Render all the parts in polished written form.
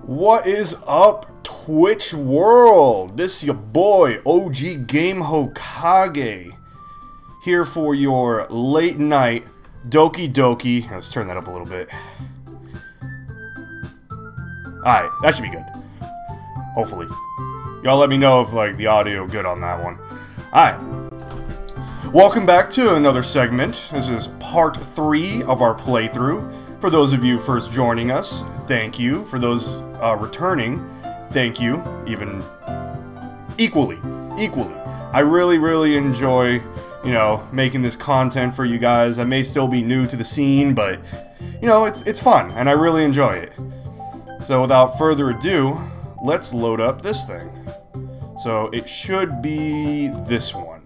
What is up, Twitch world? This is your boy, OG Game Hokage, here for your late night Doki. Let's turn that up a little bit. Alright, that should be good. Hopefully. Y'all let me know if, the audio good on that one. Alright. Welcome back to another segment. This is part 3 of our playthrough. For those of you first joining us, thank you. For those returning, thank you. Even equally. I really enjoy, making this content for you guys. I may still be new to the scene, but, it's fun, and I really enjoy it. So without further ado, let's load up this thing. So it should be this one.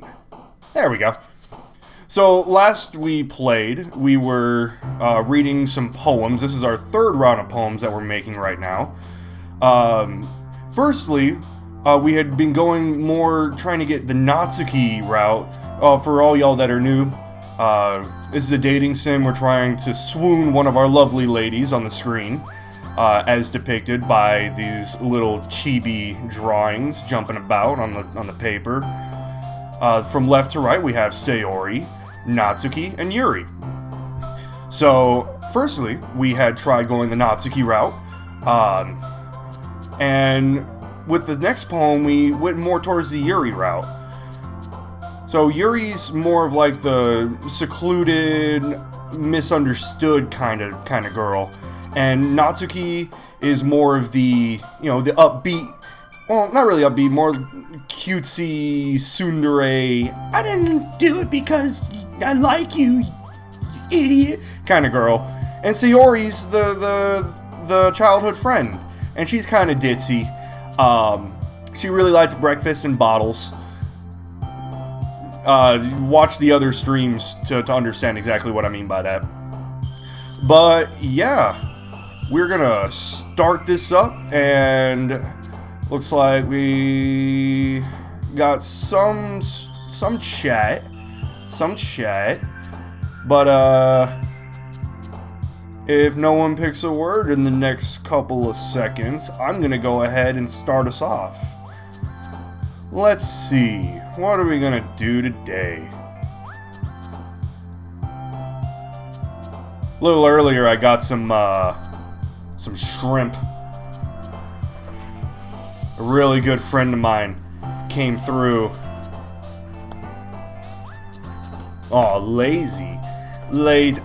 There we go. So last we played, we were reading some poems. This is our third round of poems that we're making right now. Firstly, we had been going more trying to get the Natsuki route. For all y'all that are new, this is a dating sim. We're trying to swoon one of our lovely ladies on the screen, as depicted by these little chibi drawings jumping about on the paper. From left to right, we have Sayori, Natsuki, and Yuri. So, firstly, we had tried going the Natsuki route, and with the next poem, we went more towards the Yuri route. So, Yuri's more of like the secluded, misunderstood kind of girl, and Natsuki is more of the, the upbeat. Well, not really upbeat, more cutesy, tsundere, I didn't do it because I like you, idiot, kind of girl. And Sayori's the childhood friend, and she's kind of ditzy. She really likes breakfast and bottles. Watch the other streams to understand exactly what I mean by that. But, yeah, we're gonna start this up, and looks like we got some chat, but if no one picks a word in the next couple of seconds, I'm gonna go ahead and start us off. Let's see, what are we gonna do today? A little earlier I got some shrimp. A really good friend of mine came through. Oh, lazy.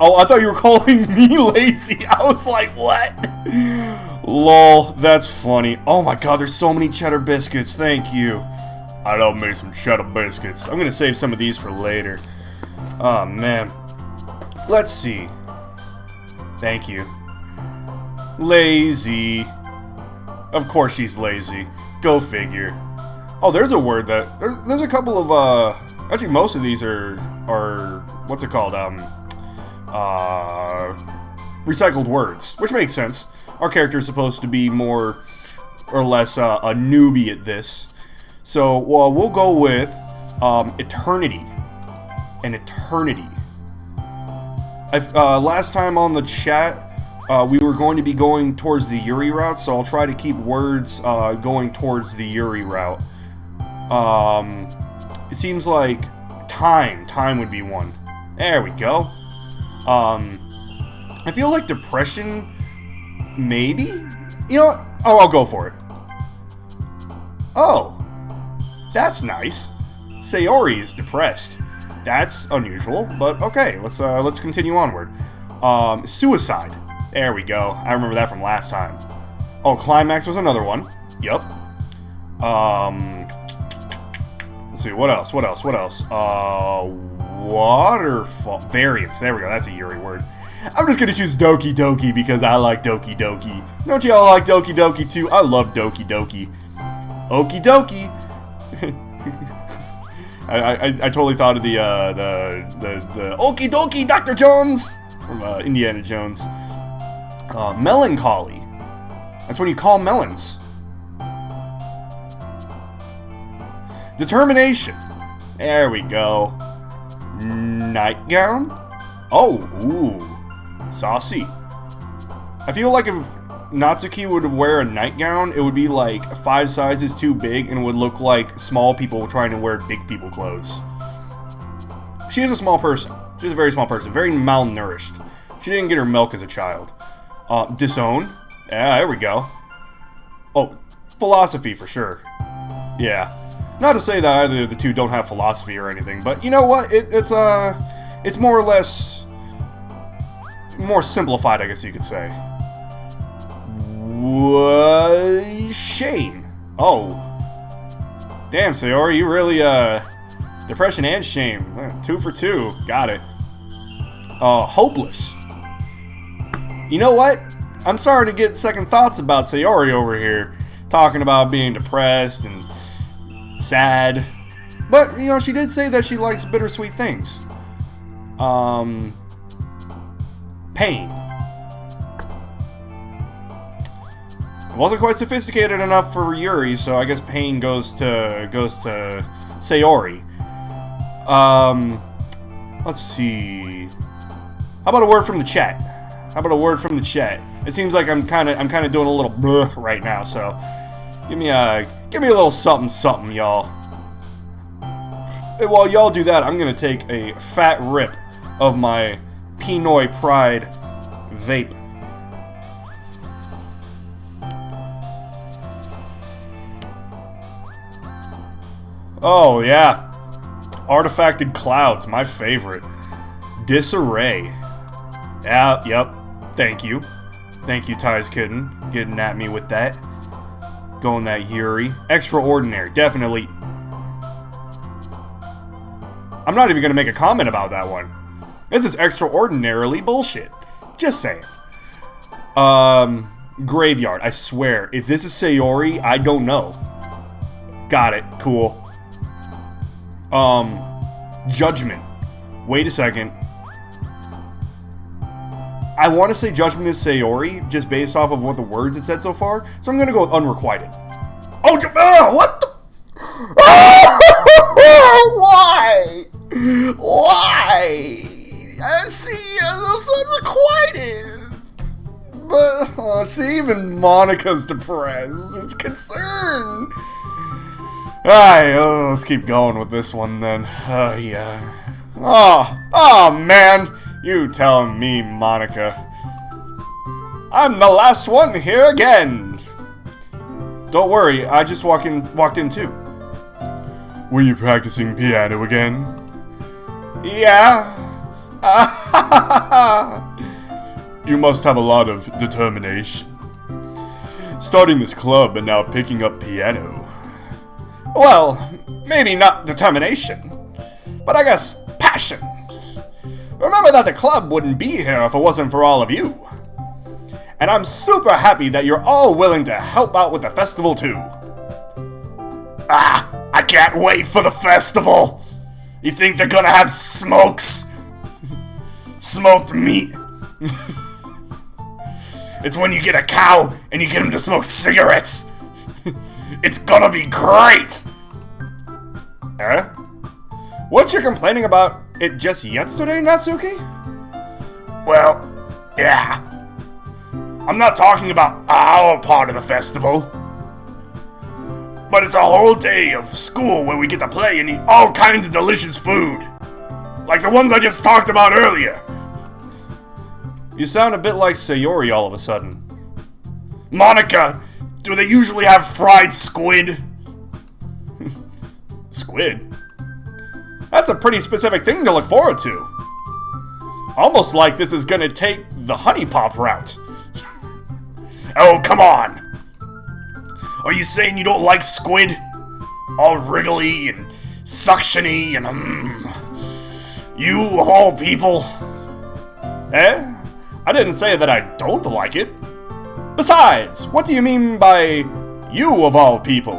Oh, I thought you were calling me lazy. I was like, what? Lol, that's funny. Oh my god, there's so many cheddar biscuits. Thank you. I love me some cheddar biscuits. I'm gonna save some of these for later. Oh man. Let's see. Thank you. Lazy. Of course she's lazy. Go figure. Oh, there's a word that... There's a couple of, actually, most of these are what's it called? Recycled words. Which makes sense. Our character is supposed to be more or less a newbie at this. So, well, we'll go with eternity. An eternity. Last time on the chat... we were going to be going towards the Yuri route, so I'll try to keep words going towards the Yuri route. It seems like time would be one. There we go. I feel like depression, maybe? You know what? Oh, I'll go for it. Oh, that's nice. Sayori is depressed. That's unusual, but okay, let's continue onward. Suicide. There we go. I remember that from last time. Oh, climax was another one. Yup. Let's see, what else? Waterfall. Variance. There we go. That's a Yuri word. I'm just gonna choose Doki because I like Doki. Don't y'all like Doki too? I love Doki. Okie dokie. I totally thought of the Okie dokie Dr. Jones from Indiana Jones. Melancholy. That's what you call melons. Determination. There we go. Nightgown? Oh, ooh. Saucy. I feel like if Natsuki would wear a nightgown, it would be like 5 sizes too big and would look like small people trying to wear big people clothes. She is a small person. She's a very small person. Very malnourished. She didn't get her milk as a child. Disown. Yeah, there we go. Oh, philosophy for sure. Yeah. Not to say that either of the two don't have philosophy or anything, but you know what? It's more or less more simplified, I guess you could say. Shame. Oh. Damn, Sayori, you really, depression and shame. 2 for 2. Got it. Hopeless. You know what? I'm starting to get second thoughts about Sayori over here. Talking about being depressed and sad. But, you know, she did say that she likes bittersweet things. Pain. It wasn't quite sophisticated enough for Yuri, so I guess pain goes to Sayori. Let's see. How about a word from the chat? It seems like I'm kind of doing a little bleh right now, so give me a little something, y'all. And while y'all do that, I'm gonna take a fat rip of my Pinoy Pride vape. Oh yeah, artifacted clouds, my favorite. Disarray. Yeah, yep. Thank you, Ty's Kitten, getting at me with that. Going that Yuri. Extraordinary, definitely. I'm not even gonna make a comment about that one. This is extraordinarily bullshit. Just saying. Graveyard. I swear, if this is Sayori, I don't know. Got it. Cool. Judgment. Wait a second. I want to say Judgment is Sayori, just based off of what the words it said so far, so I'm gonna go with Unrequited. Oh, what the? Why? Why? See, it's Unrequited. But, see, even Monica's depressed. There's concern. Alright, let's keep going with this one then. Yeah. Oh, man. You telling me, Monica. I'm the last one here again. Don't worry, I just walked in too. Were you practicing piano again? Yeah. You must have a lot of determination. Starting this club and now picking up piano. Well, maybe not determination, but I guess passion. Remember that the club wouldn't be here if it wasn't for all of you. And I'm super happy that you're all willing to help out with the festival too. I can't wait for the festival. You think they're gonna have smokes? Smoked meat? It's when you get a cow and you get him to smoke cigarettes. It's gonna be great! Eh? Weren't you complaining about it just yesterday, Natsuki? Well, yeah. I'm not talking about our part of the festival. But it's a whole day of school where we get to play and eat all kinds of delicious food. Like the ones I just talked about earlier. You sound a bit like Sayori all of a sudden. Monica! Do they usually have fried squid? Squid? That's a pretty specific thing to look forward to. Almost like this is gonna take the honey pop route. Oh, come on! Are you saying you don't like squid? All wriggly and suctiony and you of all people? Eh? I didn't say that I don't like it. Besides, what do you mean by you of all people?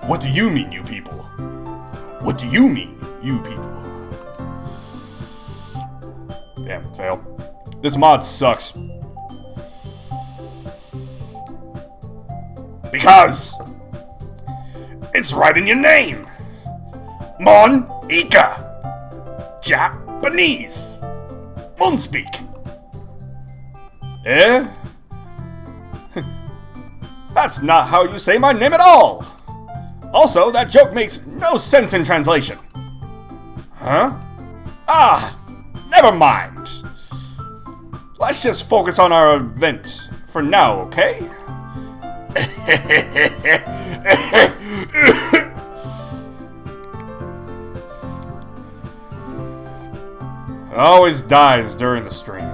What do you mean, you people? What do you mean, you people? Damn, fail. This mod sucks. Because it's right in your name. Mon-ika. Japanese. Moonspeak. Eh? That's not how you say my name at all! Also, that joke makes no sense in translation. Huh? Ah, never mind. Let's just focus on our event for now, okay? Always dies during the stream.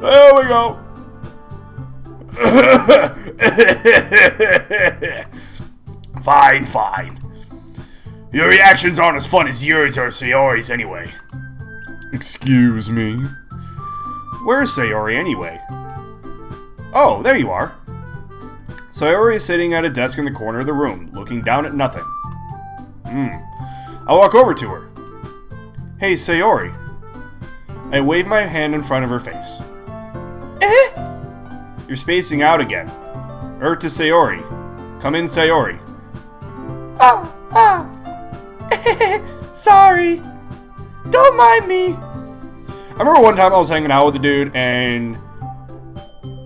There we go. Fine, fine. Your reactions aren't as fun as yours or Sayori's anyway. Excuse me. Where's Sayori anyway? Oh, there you are. Sayori is sitting at a desk in the corner of the room, looking down at nothing. I walk over to her. Hey, Sayori. I wave my hand in front of her face. You're spacing out again. To Sayori. Come in, Sayori. Sorry. Don't mind me. I remember one time I was hanging out with a dude and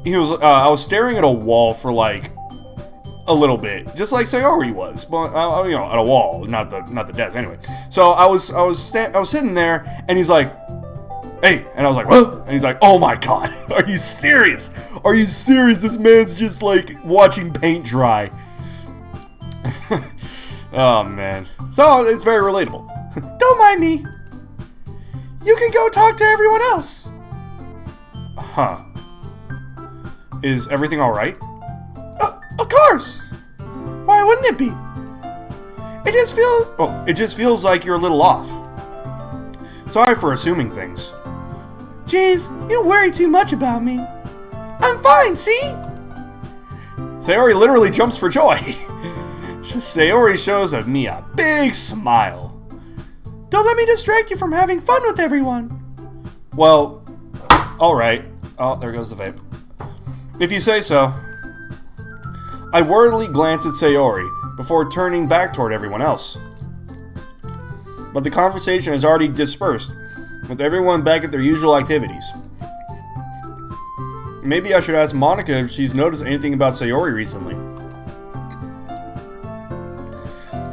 he was, I was staring at a wall for like a little bit, just like Sayori was, but you know, at a wall, not the desk. Anyway, so I was sitting there, and he's like, "Hey," and I was like, "What?" And he's like, "Oh my god, are you serious? Are you serious? This man's just like watching paint dry." Oh man, so it's very relatable. Don't mind me. You can go talk to everyone else. Huh? Is everything all right? Of course! Why wouldn't it be? It just feels like you're a little off. Sorry for assuming things. Jeez, you worry too much about me. I'm fine, see? Sayori literally jumps for joy. Sayori shows me a big smile. Don't let me distract you from having fun with everyone. Well, alright. Oh, there goes the vape. If you say so. I worriedly glance at Sayori before turning back toward everyone else. But the conversation has already dispersed, with everyone back at their usual activities. Maybe I should ask Monica if she's noticed anything about Sayori recently.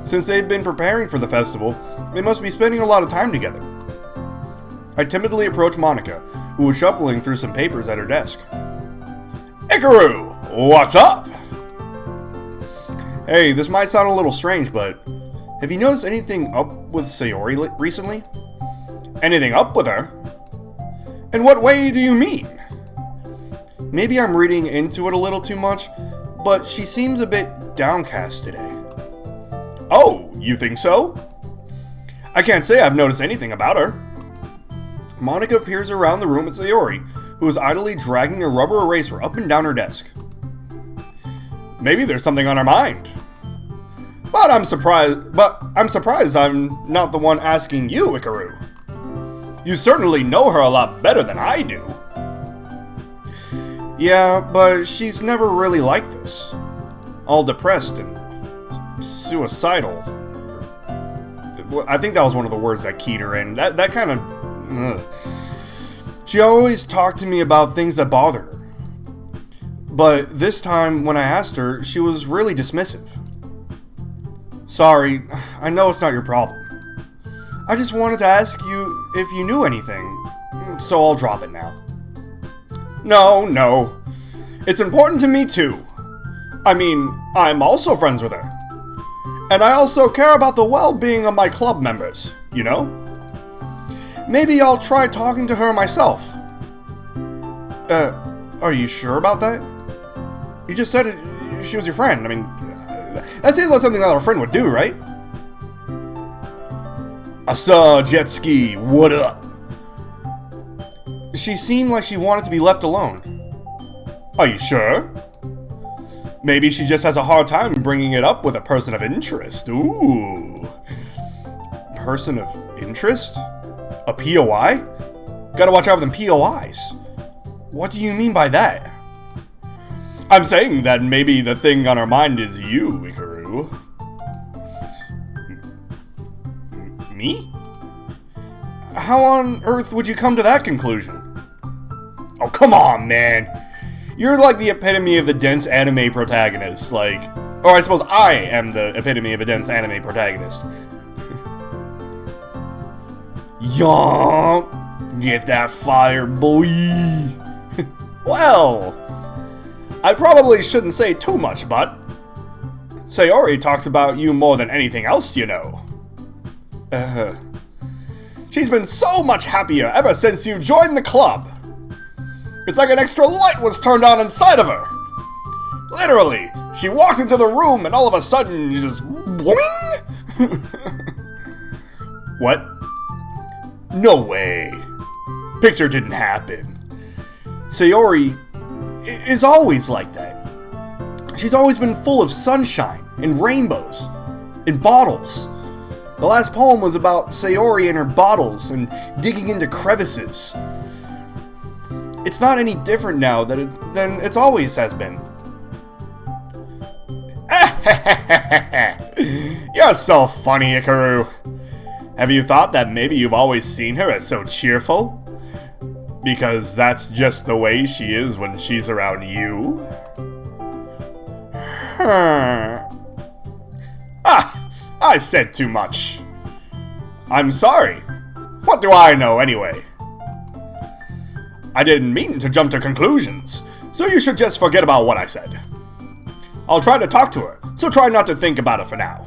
Since they've been preparing for the festival, they must be spending a lot of time together. I timidly approach Monica, who was shuffling through some papers at her desk. Ikaru, what's up? Hey, this might sound a little strange, but have you noticed anything up with Sayori recently? Anything up with her? In what way do you mean? Maybe I'm reading into it a little too much, but she seems a bit downcast today. Oh, you think so? I can't say I've noticed anything about her. Monica peers around the room at Sayori, who is idly dragging a rubber eraser up and down her desk. Maybe there's something on her mind. But I'm surprised I'm not the one asking you, Ikaru. You certainly know her a lot better than I do. Yeah, but she's never really like this. All depressed and suicidal. I think that was one of the words that keyed her in. That kind of... She always talked to me about things that bothered her. But this time, when I asked her, she was really dismissive. Sorry, I know it's not your problem. I just wanted to ask you if you knew anything, so I'll drop it now. No. It's important to me too. I mean, I'm also friends with her. And I also care about the well-being of my club members, you know? Maybe I'll try talking to her myself. Are you sure about that? You just said she was your friend. I mean, that seems like something that a friend would do, right? I saw Jet Ski, what up? She seemed like she wanted to be left alone. Are you sure? Maybe she just has a hard time bringing it up with a person of interest. Ooh. Person of interest? A POI? Gotta watch out for them POIs. What do you mean by that? I'm saying that maybe the thing on her mind is you, Ikaru. Me? How on earth would you come to that conclusion? Oh, come on, man. You're like the epitome of the dense anime protagonist, like... Or I suppose I am the epitome of a dense anime protagonist. Yonk! Get that fire, boy! Well... I probably shouldn't say too much, but... Sayori talks about you more than anything else, you know. She's been so much happier ever since you joined the club. It's like an extra light was turned on inside of her. Literally, she walks into the room and all of a sudden you just boing. What? No way. Picture didn't happen. Sayori is always like that. She's always been full of sunshine and rainbows and bottles. The last poem was about Sayori and her bottles and digging into crevices. It's not any different now than it's always has been. You're so funny, Ikaru. Have you thought that maybe you've always seen her as so cheerful? Because that's just the way she is when she's around you? I said too much. I'm sorry. What do I know anyway? I didn't mean to jump to conclusions, so you should just forget about what I said. I'll try to talk to her, so try not to think about it for now.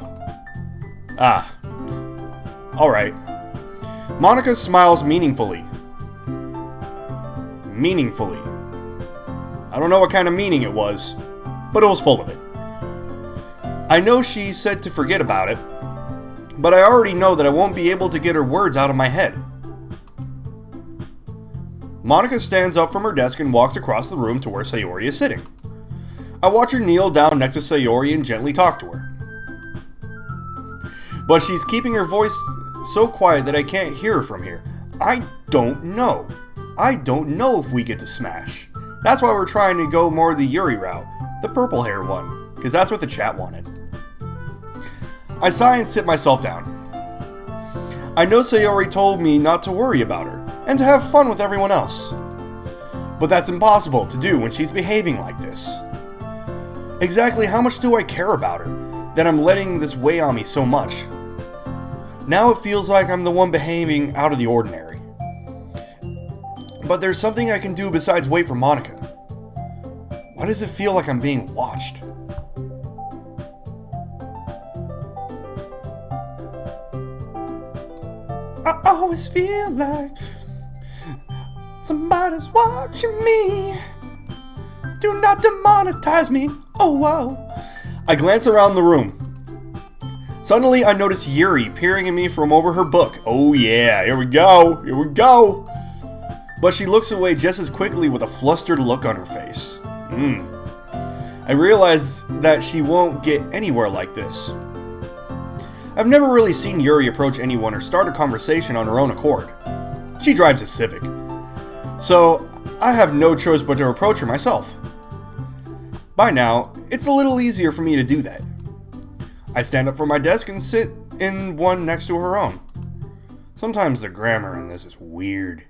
Alright. Monica smiles meaningfully. Meaningfully. I don't know what kind of meaning it was, but it was full of it. I know she said to forget about it, but I already know that I won't be able to get her words out of my head. Monica stands up from her desk and walks across the room to where Sayori is sitting. I watch her kneel down next to Sayori and gently talk to her. But she's keeping her voice so quiet that I can't hear her from here. I don't know. I don't know if we get to smash. That's why we're trying to go more the Yuri route, the purple hair one, because that's what the chat wanted. I sigh and sit myself down. I know Sayori told me not to worry about her, and to have fun with everyone else. But that's impossible to do when she's behaving like this. Exactly how much do I care about her, that I'm letting this weigh on me so much? Now it feels like I'm the one behaving out of the ordinary. But there's something I can do besides wait for Monica. Why does it feel like I'm being watched? I always feel like somebody's watching me. Do not demonetize me. Oh, wow. I glance around the room. Suddenly, I notice Yuri peering at me from over her book. Oh yeah, here we go. Here we go. But she looks away just as quickly with a flustered look on her face. I realize that she won't get anywhere like this. I've never really seen Yuri approach anyone or start a conversation on her own accord. She drives a Civic. So, I have no choice but to approach her myself. By now, it's a little easier for me to do that. I stand up from my desk and sit in one next to her own. Sometimes the grammar in this is weird.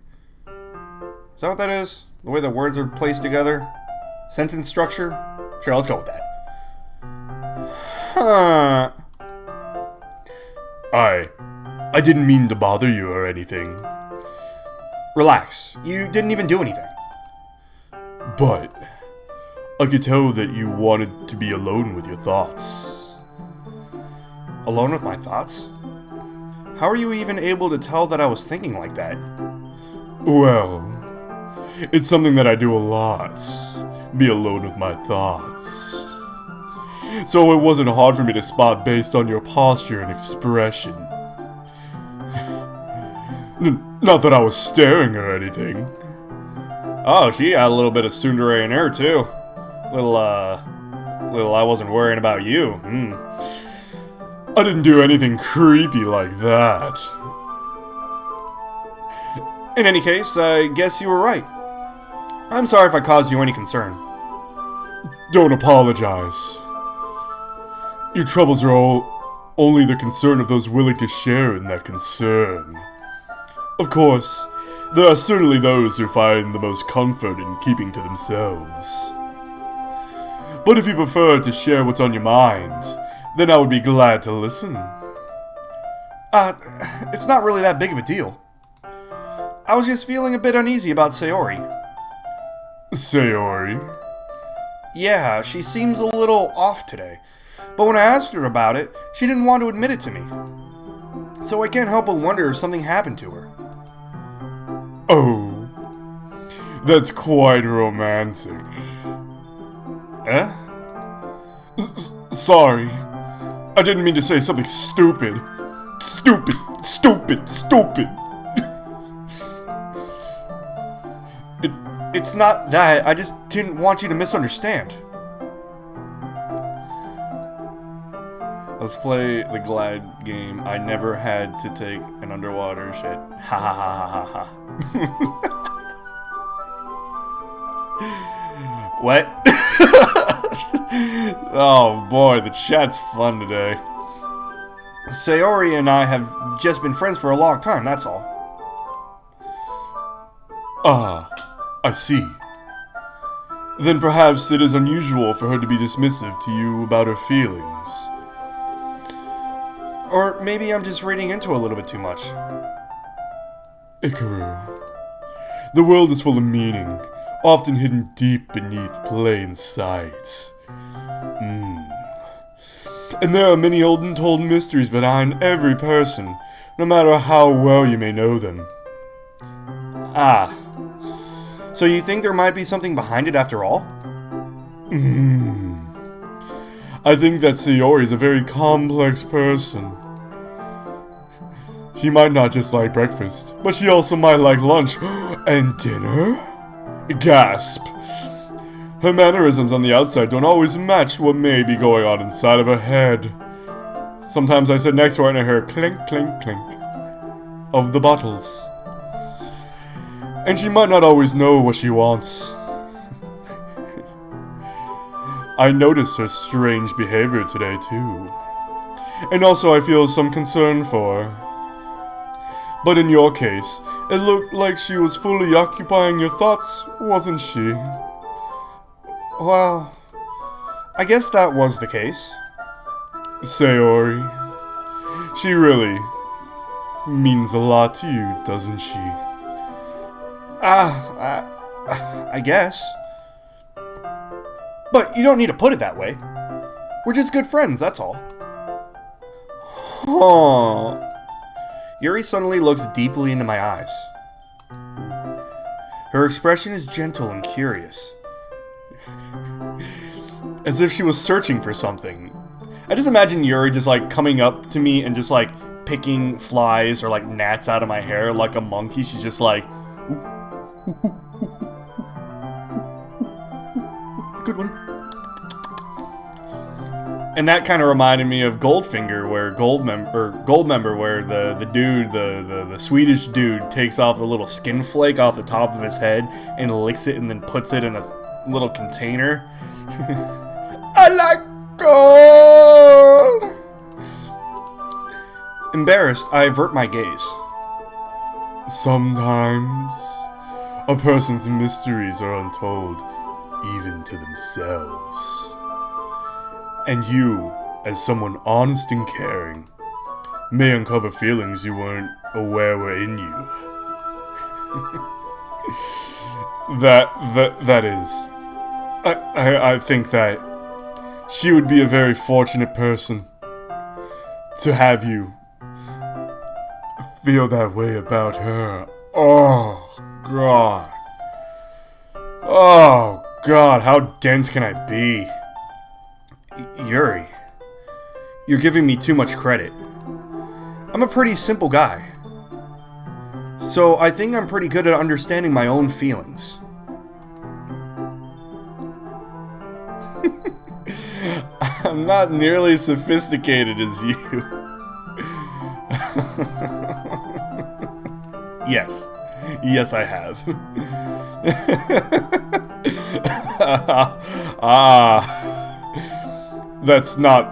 Is that what that is? The way the words are placed together? Sentence structure? Sure, let's go with that. Huh. I didn't mean to bother you or anything. Relax, you didn't even do anything. But I could tell that you wanted to be alone with your thoughts. Alone with my thoughts? How are you even able to tell that I was thinking like that? Well, it's something that I do a lot. Be alone with my thoughts. So it wasn't hard for me to spot based on your posture and expression. Not that I was staring or anything. Oh, she had a little bit of tsundere in her too. Little I wasn't worrying about you. I didn't do anything creepy like that. In any case, I guess you were right. I'm sorry if I caused you any concern. Don't apologize. Your troubles are only the concern of those willing to share in that concern. Of course, There are certainly those who find the most comfort in keeping to themselves. But if you prefer to share what's on your mind, then I would be glad to listen. It's not really that big of a deal. I was just feeling a bit uneasy about Sayori. Sayori? Yeah, she seems a little off today. But when I asked her about it, she didn't want to admit it to me. So I can't help but wonder if something happened to her. Oh, that's quite romantic. Eh? Sorry. I didn't mean to say something stupid. Stupid. It's not that. I just didn't want you to misunderstand. Let's play the glide game. I never had to take an underwater shit. Ha ha ha ha ha ha. What? Oh boy, the chat's fun today. Sayori and I have just been friends for a long time, that's all. Ah, I see. Then perhaps it is unusual for her to be dismissive to you about her feelings. Or maybe I'm just reading into a little bit too much. Ikaru. The world is full of meaning, often hidden deep beneath plain sight. And there are many old and told mysteries behind every person, no matter how well you may know them. Ah. So you think there might be something behind it after all? I think that Sayori is a very complex person. She might not just like breakfast, but she also might like lunch and dinner? Gasp. Her mannerisms on the outside don't always match what may be going on inside of her head. Sometimes I sit next to her and I hear clink, clink, clink of the bottles. And she might not always know what she wants. I noticed her strange behavior today too. And also I feel some concern for her. But in your case, it looked like she was fully occupying your thoughts, wasn't she? Well, I guess that was the case. Sayori, she really means a lot to you, doesn't she? I guess. But you don't need to put it that way. We're just good friends, that's all. Huh. Yuri suddenly looks deeply into my eyes. Her expression is gentle and curious. As if she was searching for something. I just imagine Yuri just like coming up to me and just like picking flies or like gnats out of my hair like a monkey. She's just like, good one. And that kind of reminded me of Goldfinger, where Goldmember, where the dude, the Swedish dude, takes off the little skin flake off the top of his head and licks it and then puts it in a little container. I like gold! Embarrassed, I avert my gaze. Sometimes a person's mysteries are untold even to themselves. And you, as someone honest and caring, may uncover feelings you weren't aware were in you. That is... I think that she would be a very fortunate person to have you feel that way about her. Oh, God. Oh, God, how dense can I be? Yuri, you're giving me too much credit. I'm a pretty simple guy. So I think I'm pretty good at understanding my own feelings. I'm not nearly as sophisticated as you. Yes. Yes, I have. That's not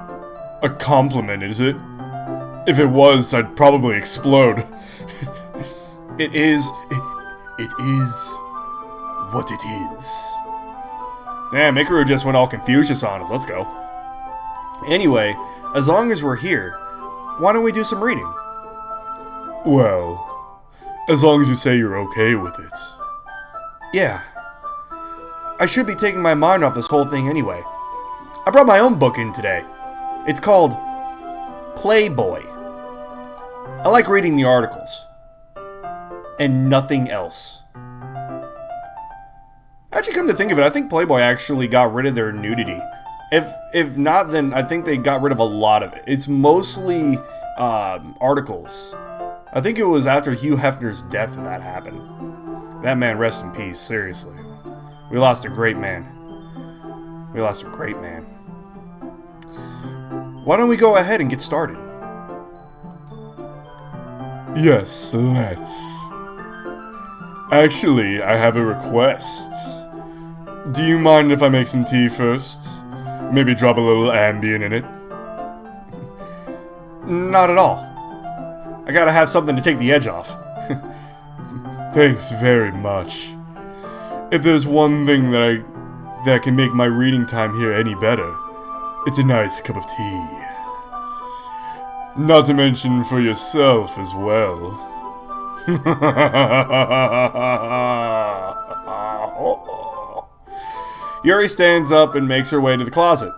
a compliment, is it? If it was, I'd probably explode. It is... It is what it is. Damn, Ikaru just went all Confucius on us. Let's go. Anyway, as long as we're here, why don't we do some reading? Well, as long as you say you're okay with it. Yeah. I should be taking my mind off this whole thing anyway. I brought my own book in today. It's called Playboy. I like reading the articles. And nothing else. Actually, come to think of it, I think Playboy actually got rid of their nudity. If not, then I think they got rid of a lot of it. It's mostly articles. I think it was after Hugh Hefner's death that happened. That man, rest in peace, seriously. We lost a great man. We lost a great man. Why don't we go ahead and get started? Yes, let's. Actually, I have a request. Do you mind if I make some tea first? Maybe drop a little Ambien in it? Not at all. I gotta have something to take the edge off. Thanks very much. If there's one thing that can make my reading time here any better, it's a nice cup of tea. Not to mention for yourself as well. Yuri stands up and makes her way to the closet.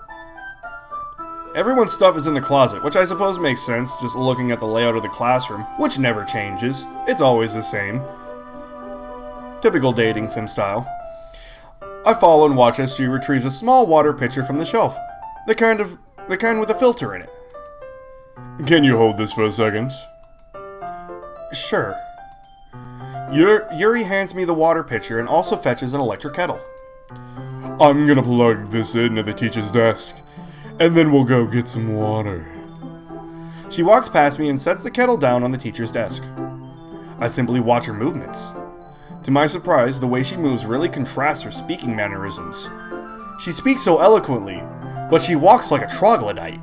Everyone's stuff is in the closet, which I suppose makes sense, just looking at the layout of the classroom, which never changes. It's always the same. Typical dating sim style. I follow and watch as she retrieves a small water pitcher from the shelf. The kind with a filter in it. Can you hold this for a second? Sure. Yuri hands me the water pitcher and also fetches an electric kettle. I'm gonna plug this in at the teacher's desk, and then we'll go get some water. She walks past me and sets the kettle down on the teacher's desk. I simply watch her movements. To my surprise, the way she moves really contrasts her speaking mannerisms. She speaks so eloquently, but she walks like a troglodyte.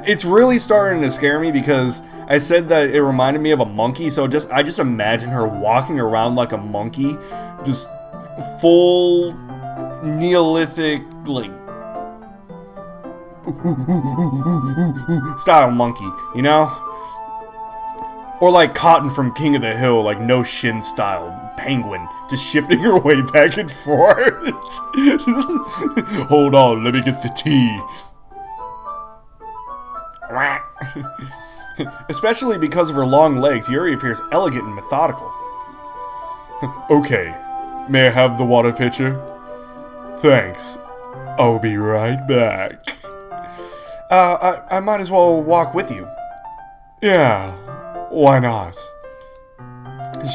It's really starting to scare me because I said that it reminded me of a monkey, so I just imagine her walking around like a monkey, just full Neolithic, like, style monkey, you know? Or like Cotton from King of the Hill, like no shin style penguin, just shifting her way back and forth. Hold on, let me get the tea. Especially because of her long legs, Yuri appears elegant and methodical. Okay, may I have the water pitcher? Thanks. I'll be right back. I might as well walk with you. Yeah, why not?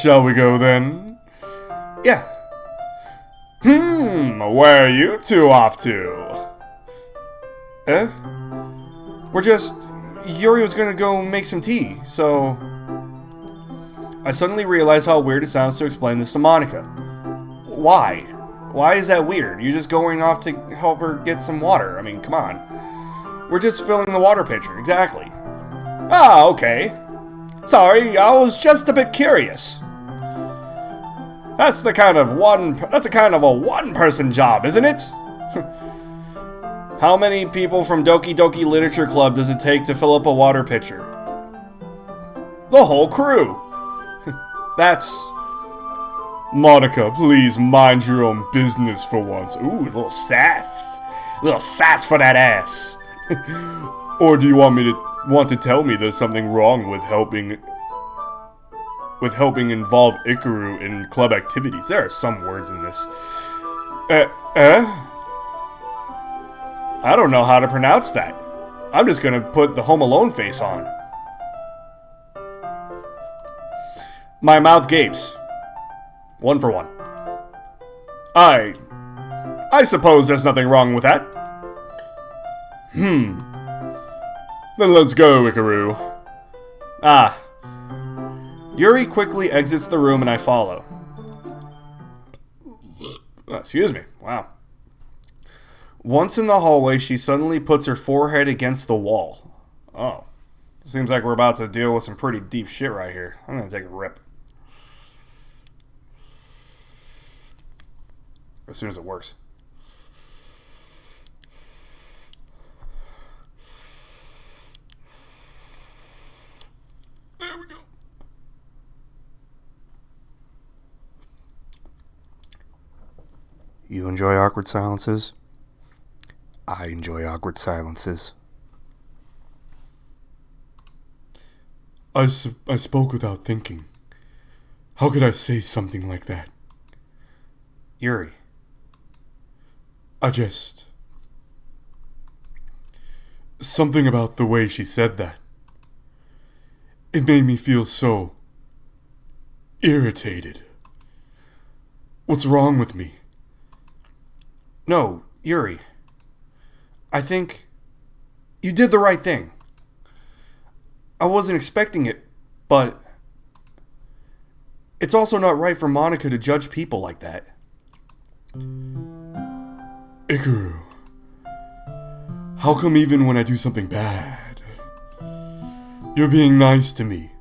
Shall we go then? Yeah. Where are you two off to? Eh? Yuri was gonna go make some tea, so... I suddenly realize how weird it sounds to explain this to Monica. Why? Why is that weird? You're just going off to help her get some water. I mean, come on. We're just filling the water pitcher, exactly. Ah, okay. Sorry, I was just a bit curious. That's a kind of a one-person job, isn't it? How many people from Doki Doki Literature Club does it take to fill up a water pitcher? The whole crew. That's... Monica, please mind your own business for once. Ooh, a little sass. A little sass for that ass. Or do you want to tell me there's something wrong with helping involve Ikaru in club activities? There are some words in this. I don't know how to pronounce that. I'm just gonna put the Home Alone face on. My mouth gapes. 1 for 1. I suppose there's nothing wrong with that. Then let's go, Ikaru. Ah. Yuri quickly exits the room and I follow. Excuse me. Wow. Once in the hallway, she suddenly puts her forehead against the wall. Oh. Seems like we're about to deal with some pretty deep shit right here. I'm gonna take a rip. As soon as it works. There we go. You enjoy awkward silences? I enjoy awkward silences. I spoke without thinking. How could I say something like that? Yuri. Something about the way she said that. It made me feel so irritated. What's wrong with me? No, Yuri. I think you did the right thing. I wasn't expecting it, but it's also not right for Monica to judge people like that. Ikaru, how come even when I do something bad, you're being nice to me?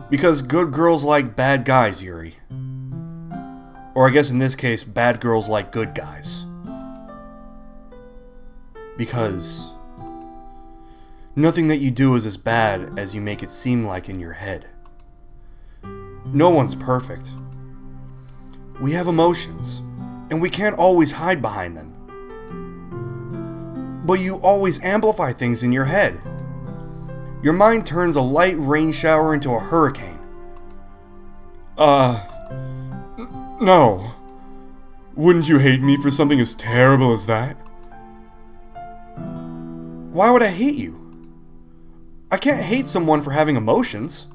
Because good girls like bad guys, Yuri. Or I guess in this case, bad girls like good guys. Because nothing that you do is as bad as you make it seem like in your head. No one's perfect. We have emotions, and we can't always hide behind them. But you always amplify things in your head. Your mind turns a light rain shower into a hurricane. No. Wouldn't you hate me for something as terrible as that? Why would I hate you? I can't hate someone for having emotions.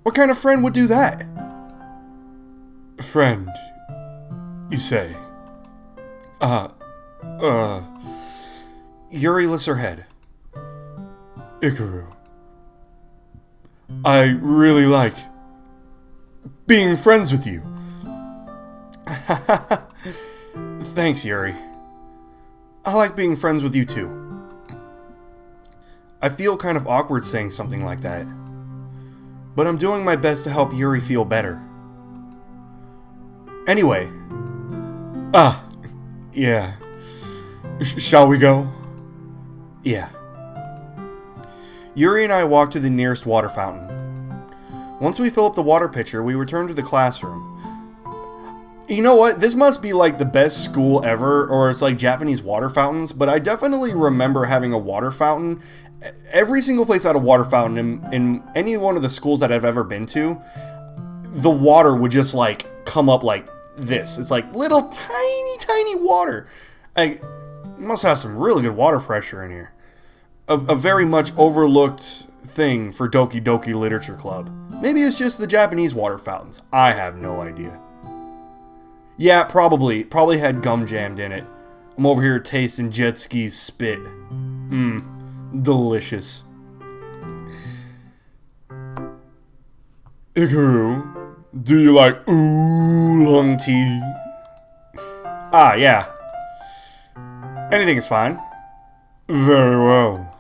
What kind of friend would do that? Friend, you say? Yuri lifts her head. Ikaru, I really like being friends with you. Thanks, Yuri. I like being friends with you too. I feel kind of awkward saying something like that, but I'm doing my best to help Yuri feel better. Anyway. Yeah. Shall we go? Yeah. Yuri and I walk to the nearest water fountain. Once we fill up the water pitcher, we return to the classroom. You know what? This must be like the best school ever, or it's like Japanese water fountains, but I definitely remember having a water fountain. Every single place had a water fountain in any one of the schools that I've ever been to. The water would just like come up like this. It's like little tiny water. You must have some really good water pressure in here. A very much overlooked thing for Doki Doki Literature Club. Maybe it's just the Japanese water fountains. I have no idea. Yeah, probably had gum jammed in it. I'm over here tasting jet ski's spit. Delicious. Ikaru, do you like oolong tea? Yeah. Anything is fine. Very well.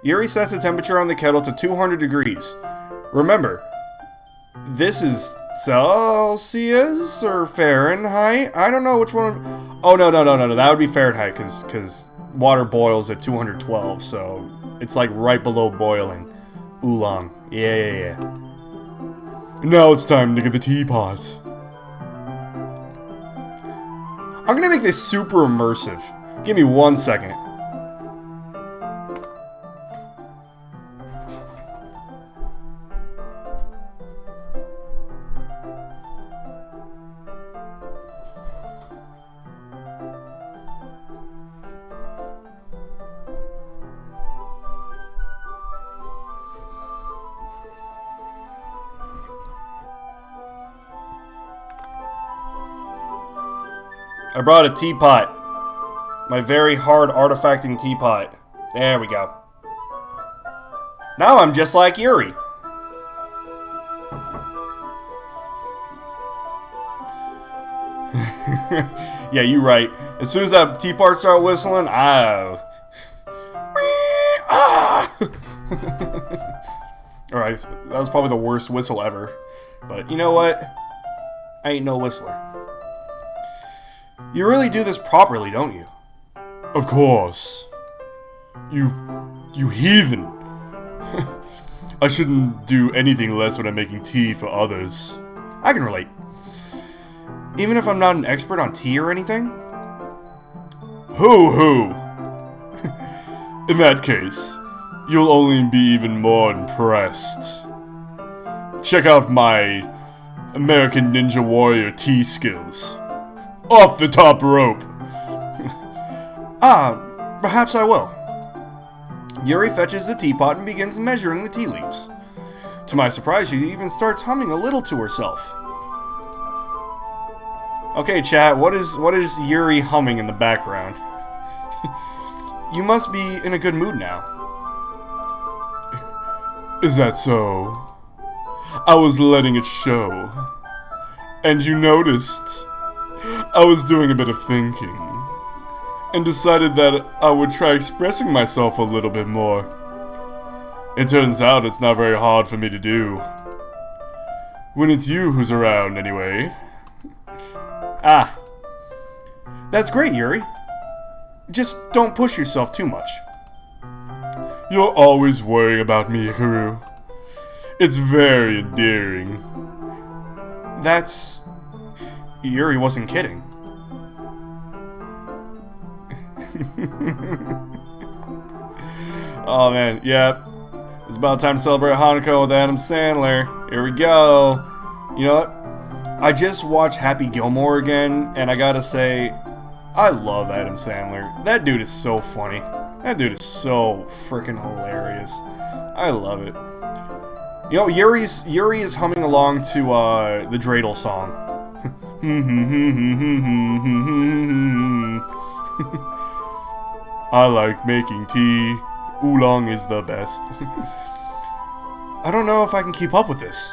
Yuri sets the temperature on the kettle to 200 degrees. Remember, this is Celsius or Fahrenheit? I don't know which one. Oh, no. That would be Fahrenheit because water boils at 212, so it's like right below boiling. Oolong. Yeah. Now it's time to get the teapot. I'm gonna make this super immersive. Give me 1 second. I brought a teapot. My very hard artifacting teapot. There we go. Now I'm just like Yuri. Yeah, you're right. As soon as that teapot started whistling, Alright, that was probably the worst whistle ever. But you know what? I ain't no whistler. You really do this properly, don't you? Of course. You heathen. I shouldn't do anything less when I'm making tea for others. I can relate. Even if I'm not an expert on tea or anything? Hoo-hoo! In that case, you'll only be even more impressed. Check out my American Ninja Warrior tea skills. Off the top rope! Perhaps I will. Yuri fetches the teapot and begins measuring the tea leaves. To my surprise, she even starts humming a little to herself. Okay, chat, what is Yuri humming in the background? You must be in a good mood now. Is that so? I was letting it show. And you noticed. I was doing a bit of thinking. And decided that I would try expressing myself a little bit more. It turns out it's not very hard for me to do. When it's you who's around, anyway. Ah. That's great, Yuri. Just don't push yourself too much. You're always worrying about me, Hikaru. It's very endearing. That's... Yuri wasn't kidding. Oh man, yeah. It's about time to celebrate Hanukkah with Adam Sandler. Here we go. You know what? I just watched Happy Gilmore again, and I gotta say, I love Adam Sandler. That dude is so funny. That dude is so freaking hilarious. I love it. You know, Yuri is humming along to the dreidel song. I like making tea. Oolong is the best. I don't know if I can keep up with this.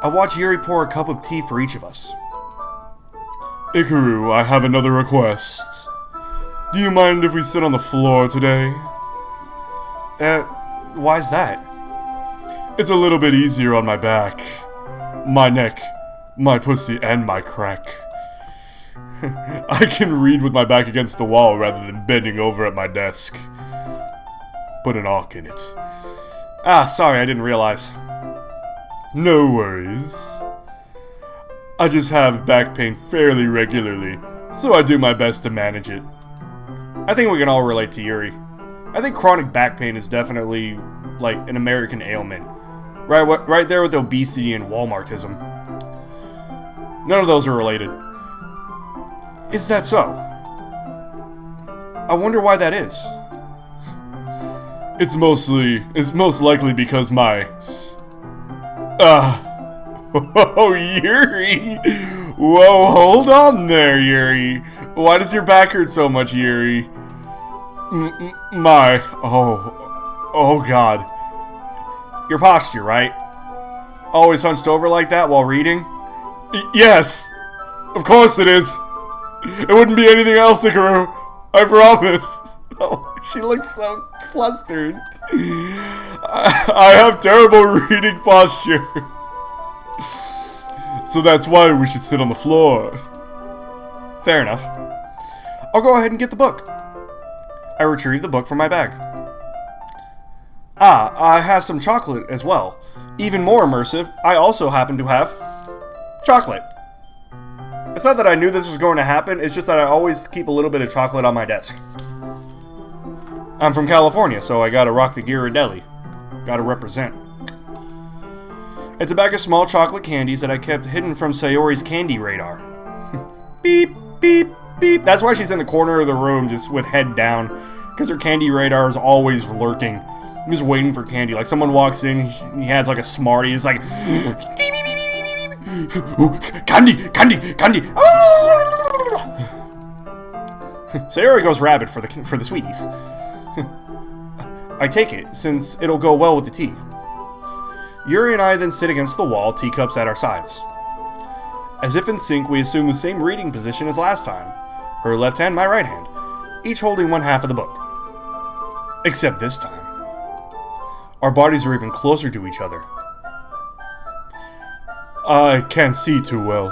I watch Yuri pour a cup of tea for each of us. Ikaru, I have another request. Do you mind if we sit on the floor today? Why's that? It's a little bit easier on my back, my neck, my pussy, and my crack. I can read with my back against the wall rather than bending over at my desk. Put an arc in it. Ah, sorry, I didn't realize. No worries. I just have back pain fairly regularly, so I do my best to manage it. I think we can all relate to Yuri. I think chronic back pain is definitely, like, an American ailment. Right there with obesity and Walmartism. None of those are related. Is that so? I wonder why that is. It's most likely because my... Oh, Yuri! Whoa, hold on there, Yuri. Why does your back hurt so much, Yuri? Oh God. Your posture, right? Always hunched over like that while reading? Yes! Of course it is! It wouldn't be anything else, Ikaru. I promise. Oh, she looks so flustered. I have terrible reading posture. So that's why we should sit on the floor. Fair enough. I'll go ahead and get the book. I retrieve the book from my bag. Ah, I have some chocolate as well. Even more immersive, I also happen to have chocolate. It's not that I knew this was going to happen, it's just that I always keep a little bit of chocolate on my desk. I'm from California, so I gotta rock the Ghirardelli. Gotta represent. It's a bag of small chocolate candies that I kept hidden from Sayori's candy radar. Beep, beep, beep. That's why she's in the corner of the room, just with head down. Because her candy radar is always lurking. I'm just waiting for candy. Like, someone walks in, he has like a Smartie, he's like... Beep, beep, beep, beep, beep, beep. Ooh, candy, candy, candy. Sayori goes rabid for the sweeties. I take it, since it'll go well with the tea. Yuri and I then sit against the wall, teacups at our sides. As if in sync, we assume the same reading position as last time. Her left hand, my right hand, each holding one half of the book. Except this time, our bodies are even closer to each other. I can't see too well.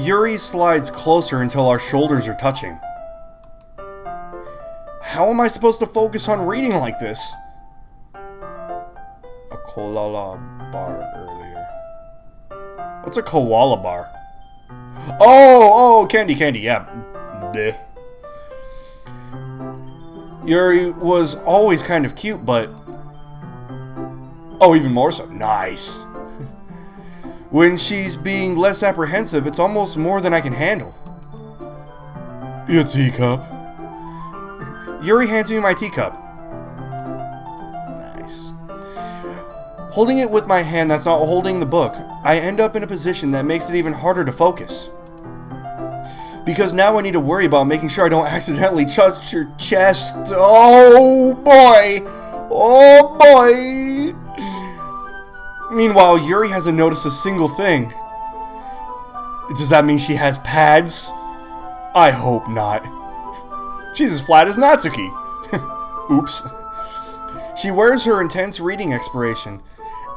Yuri slides closer until our shoulders are touching. How am I supposed to focus on reading like this? A koala bar earlier. What's a koala bar? Oh, candy, yeah. Bleh. Yuri was always kind of cute, but... Oh, even more so. Nice. When she's being less apprehensive, it's almost more than I can handle. Your teacup. Yuri hands me my teacup. Nice. Holding it with my hand that's not holding the book, I end up in a position that makes it even harder to focus. Because now I need to worry about making sure I don't accidentally touch your chest. Oh boy! Oh boy! Meanwhile, Yuri hasn't noticed a single thing. Does that mean she has pads? I hope not. She's as flat as Natsuki. Oops. She wears her intense reading expiration,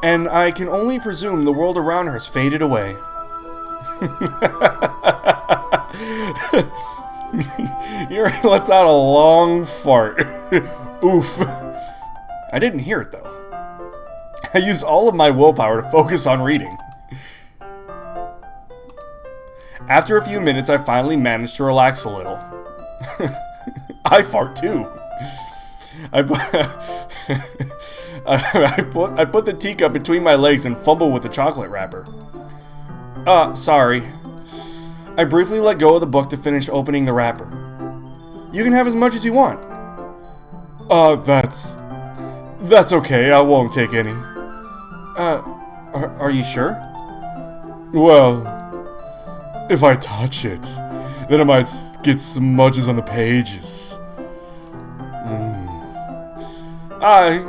and I can only presume the world around her has faded away. Yuri lets out a long fart. Oof. I didn't hear it though. I use all of my willpower to focus on reading. After a few minutes, I finally managed to relax a little. I fart too. I put the teacup between my legs and fumble with the chocolate wrapper. Sorry. I briefly let go of the book to finish opening the wrapper. You can have as much as you want. That's okay. I won't take any. Are you sure? Well, if I touch it, then I might get smudges on the pages.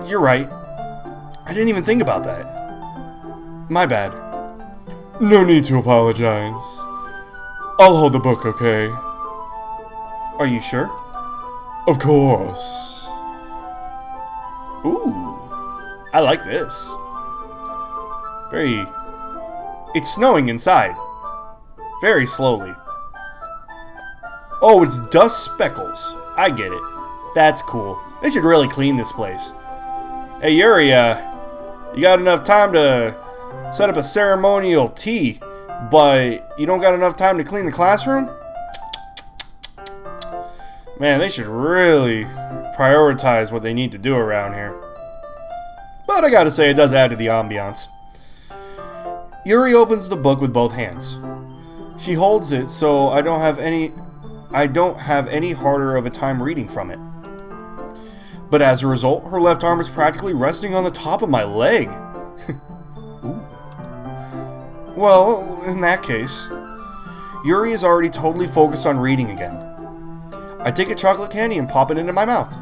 You're right. I didn't even think about that. My bad. No need to apologize. I'll hold the book, okay? Are you sure? Of course. Ooh, I like this. It's snowing inside. Very slowly. Oh, it's dust speckles. I get it. That's cool. They should really clean this place. Hey, Yuri, you got enough time to set up a ceremonial tea, but you don't got enough time to clean the classroom? Man, they should really prioritize what they need to do around here. But I gotta say, it does add to the ambiance. Yuri opens the book with both hands. She holds it so I don't have any harder of a time reading from it. But as a result, her left arm is practically resting on the top of my leg. Ooh. Well, in that case, Yuri is already totally focused on reading again. I take a chocolate candy and pop it into my mouth.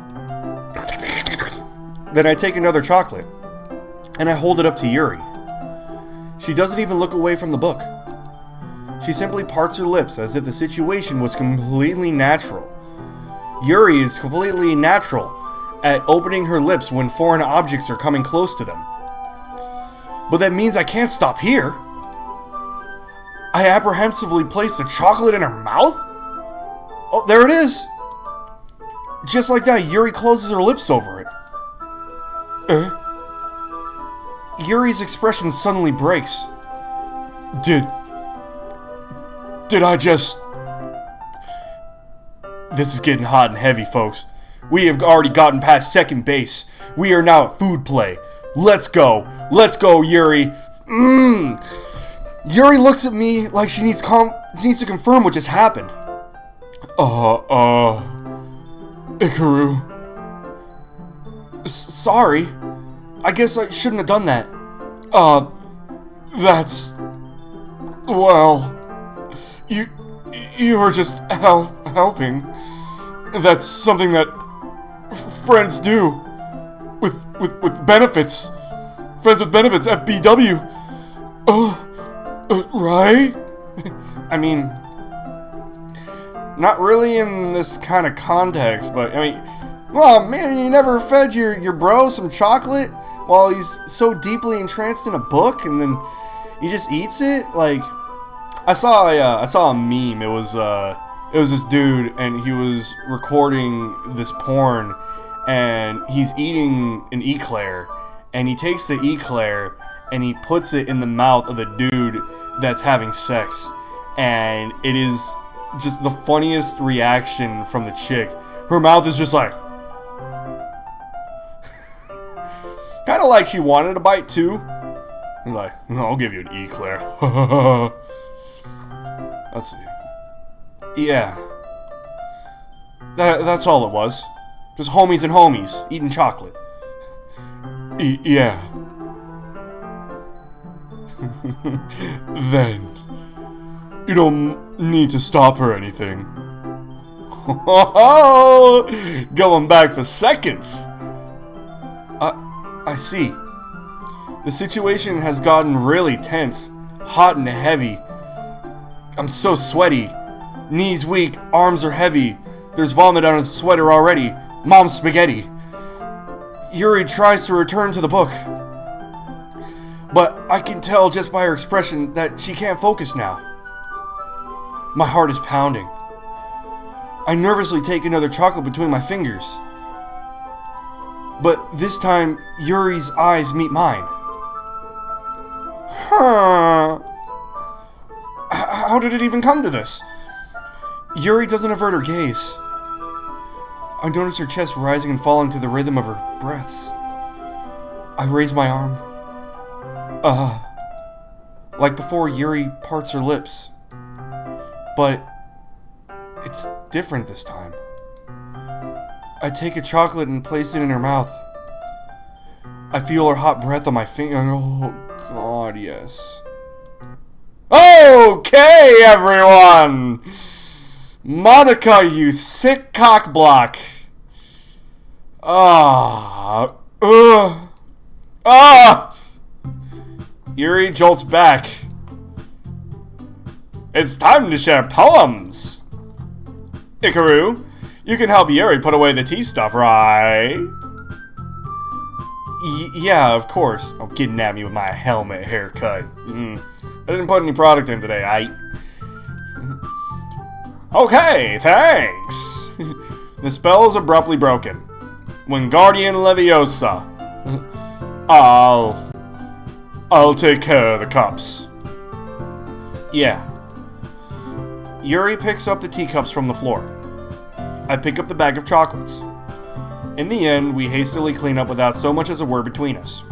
Then I take another chocolate, and I hold it up to Yuri. She doesn't even look away from the book. She simply parts her lips as if the situation was completely natural. Yuri is completely natural at opening her lips when foreign objects are coming close to them. But that means I can't stop here. I apprehensively place the chocolate in her mouth? Oh, there it is! Just like that, Yuri closes her lips over it. Yuri's expression suddenly breaks. Did I just... This is getting hot and heavy, folks. We have already gotten past second base. We are now at food play. Let's go. Let's go, Yuri. Yuri looks at me like she needs to confirm what just happened. Ikaru. Sorry. I guess I shouldn't have done that. That's... Well... You were just helping. That's something that friends do. With benefits. Friends with benefits, FBW. Right? I mean... Not really in this kind of context, but, I mean... Well, man, you never fed your bro some chocolate while he's so deeply entranced in a book, and then he just eats it? Like, I saw a meme. It was this dude, and he was recording this porn, and he's eating an eclair, and he takes the eclair and he puts it in the mouth of the dude that's having sex, and it is just the funniest reaction from the chick. Her mouth is just like, kind of like she wanted a bite too. Like, I'll give you an eclair. Let's see. Yeah. That's all it was. Just homies and homies eating chocolate. Yeah. Then, you don't need to stop her or anything. Going back for seconds. I see. The situation has gotten really tense, hot and heavy. I'm so sweaty. Knees weak, arms are heavy. There's vomit on his sweater already. Mom's spaghetti. Yuri tries to return to the book, but I can tell just by her expression that she can't focus now. My heart is pounding. I nervously take another chocolate between my fingers. But this time, Yuri's eyes meet mine. Huh. How did it even come to this? Yuri doesn't avert her gaze. I notice her chest rising and falling to the rhythm of her breaths. I raise my arm. Like before, Yuri parts her lips. But it's different this time. I take a chocolate and place it in her mouth. I feel her hot breath on my finger. Oh, God, yes. Okay, everyone! Monica, you sick cockblock! Yuri jolts back. It's time to share poems! Ikaru, you can help Yuri put away the tea stuff, right? Yeah, of course. Oh, kidnap me with my helmet haircut. I didn't put any product in today, Okay, thanks! The spell is abruptly broken. Wingardium Leviosa. I'll take care of the cups. Yeah. Yuri picks up the teacups from the floor. I pick up the bag of chocolates. In the end, we hastily clean up without so much as a word between us.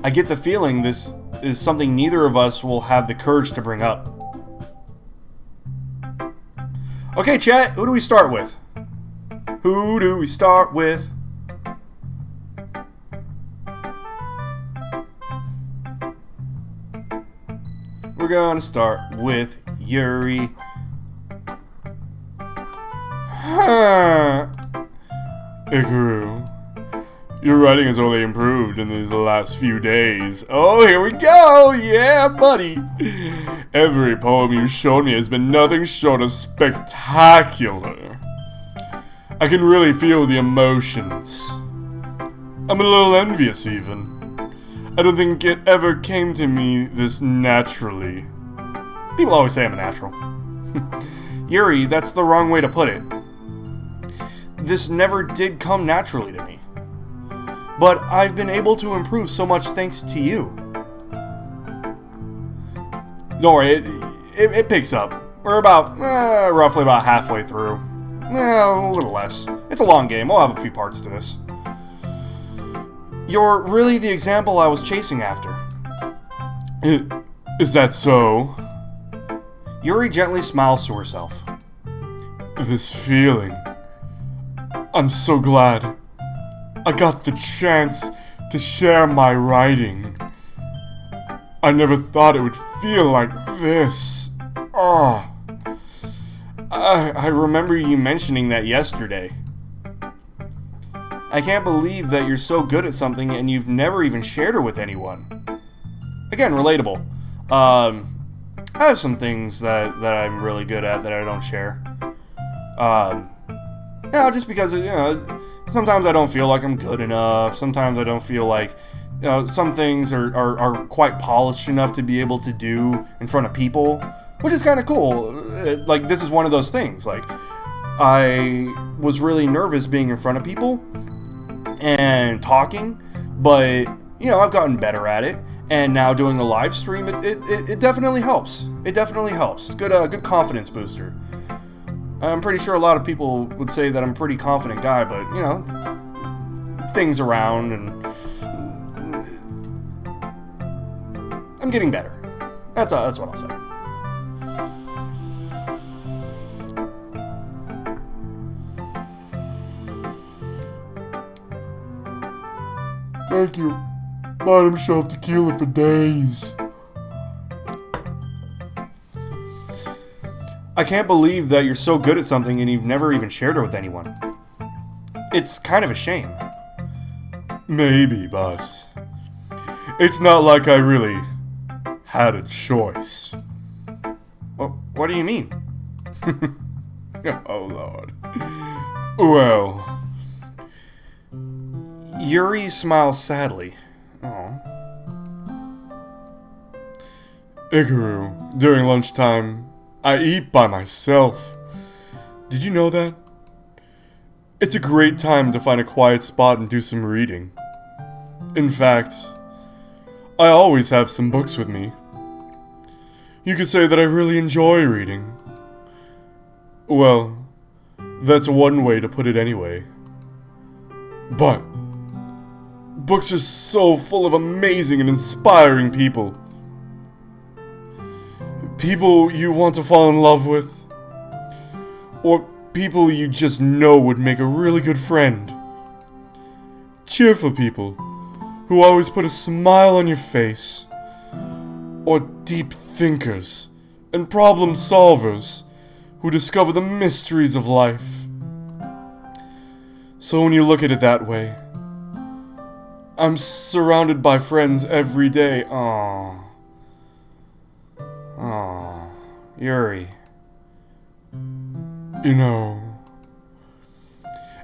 I get the feeling this is something neither of us will have the courage to bring up. Okay, chat, who do we start with? Who do we start with? We're gonna start with Yuri. Ikaru, your writing has only improved in these last few days. Oh, here we go! Yeah, buddy! Every poem you've shown me has been nothing short of spectacular. I can really feel the emotions. I'm a little envious, even. I don't think it ever came to me this naturally. People always say I'm a natural. Yuri, that's the wrong way to put it. This never did come naturally to me. But I've been able to improve so much thanks to you. Don't worry, it picks up. We're about, roughly about halfway through. A little less. It's a long game, we'll have a few parts to this. You're really the example I was chasing after. Is that so? Yuri gently smiles to herself. This feeling. I'm so glad. I got the chance to share my writing. I never thought it would feel like this. I remember you mentioning that yesterday. I can't believe that you're so good at something and you've never even shared it with anyone. Again, relatable. I have some things that I'm really good at that I don't share. Just because, sometimes I don't feel like I'm good enough. Sometimes I don't feel like Some things are quite polished enough to be able to do in front of people, which is kind of cool. Like, this is one of those things. Like, I was really nervous being in front of people and talking, but, you know, I've gotten better at it. And now doing a live stream, it definitely helps. It definitely helps. Good confidence booster. I'm pretty sure a lot of people would say that I'm a pretty confident guy, but, you know, things around, and I'm getting better. That's what I'll say. Thank you. Bottom shelf tequila for days. I can't believe that you're so good at something and you've never even shared it with anyone. It's kind of a shame. Maybe, but it's not like I really had a choice. What do you mean? Oh, Lord. Well, Yuri smiles sadly. Oh. Ikaru, during lunchtime, I eat by myself. Did you know that? It's a great time to find a quiet spot and do some reading. In fact, I always have some books with me. You could say that I really enjoy reading. Well, that's one way to put it anyway. But books are so full of amazing and inspiring people. People you want to fall in love with. Or people you just know would make a really good friend. Cheerful people who always put a smile on your face. Or deep thinkers and problem solvers who discover the mysteries of life. So when you look at it that way, I'm surrounded by friends every day. Aww, Yuri. You know.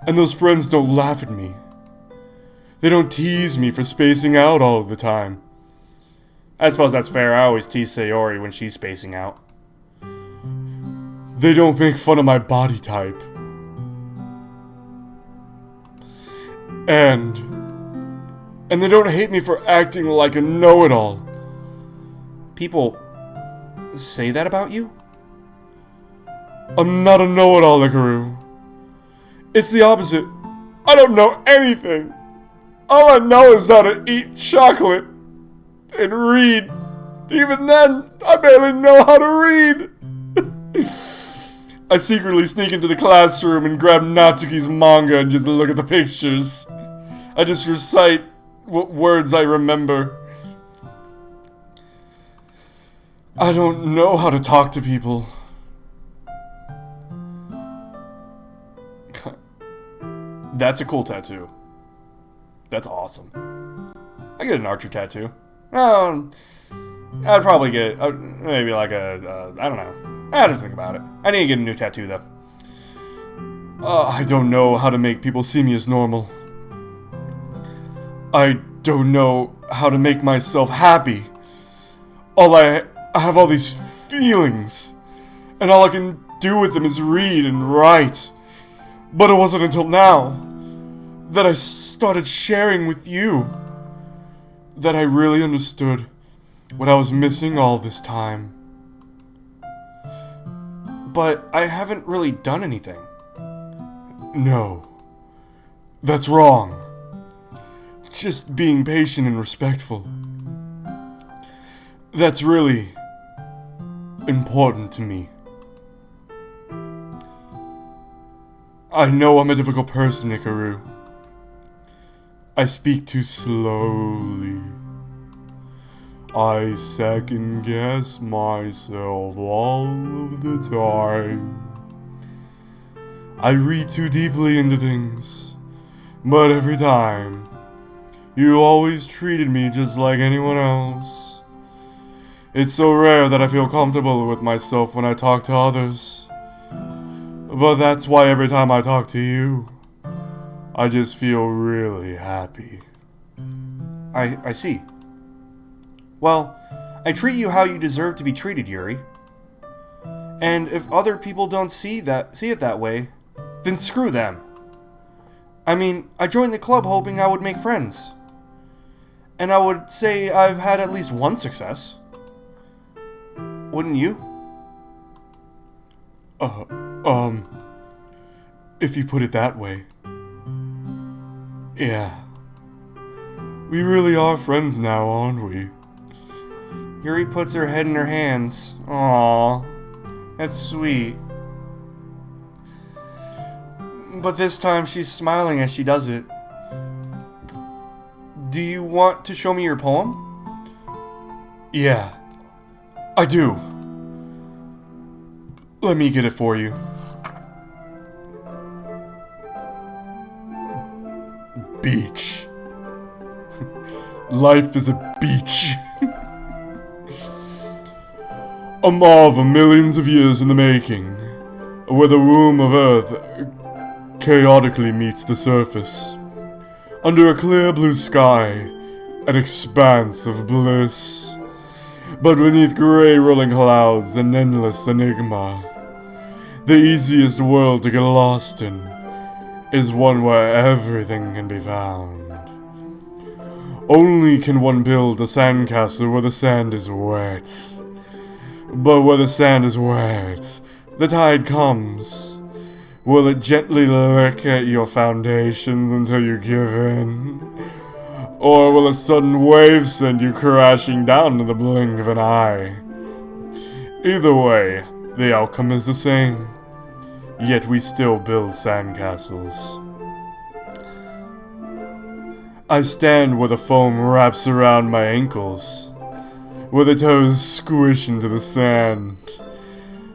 And those friends don't laugh at me. They don't tease me for spacing out all the time. I suppose that's fair. I always tease Sayori when she's spacing out. They don't make fun of my body type. And they don't hate me for acting like a know-it-all. People say that about you? I'm not a know-it-all, Ikaru. It's the opposite. I don't know anything. All I know is how to eat chocolate and read. Even then, I barely know how to read. I secretly sneak into the classroom and grab Natsuki's manga and just look at the pictures. I just recite what words I remember. I don't know how to talk to people. That's a cool tattoo. That's awesome. I get an Archer tattoo. I'd probably get maybe like a I don't know. I have to think about it. I need to get a new tattoo though. I don't know how to make people see me as normal. I don't know how to make myself happy. I have all these feelings, and all I can do with them is read and write. But it wasn't until now that I started sharing with you that I really understood what I was missing all this time. But I haven't really done anything. No, that's wrong. Just being patient and respectful. That's really important to me. I know I'm a difficult person, Ikaru. I speak too slowly. I second guess myself all of the time. I read too deeply into things, but every time, you always treated me just like anyone else. It's so rare that I feel comfortable with myself when I talk to others. But that's why every time I talk to you, I just feel really happy. I see. Well, I treat you how you deserve to be treated, Yuri. And if other people don't see it that way, then screw them. I mean, I joined the club hoping I would make friends. And I would say I've had at least one success. Wouldn't you? If you put it that way. Yeah. We really are friends now, aren't we? Yuri puts her head in her hands. Aww. That's sweet. But this time she's smiling as she does it. Do you want to show me your poem? Yeah. I do. Let me get it for you. Beach. Life is a beach. A marvel millions of years in the making, where the womb of Earth chaotically meets the surface. Under a clear blue sky, an expanse of bliss. But beneath grey rolling clouds, an endless enigma. The easiest world to get lost in is one where everything can be found. Only can one build a sandcastle where the sand is wet. But where the sand is wet, the tide comes. Will it gently lick at your foundations until you give in? Or will a sudden wave send you crashing down in the blink of an eye? Either way, the outcome is the same. Yet we still build sandcastles. I stand where the foam wraps around my ankles, where the toes squish into the sand.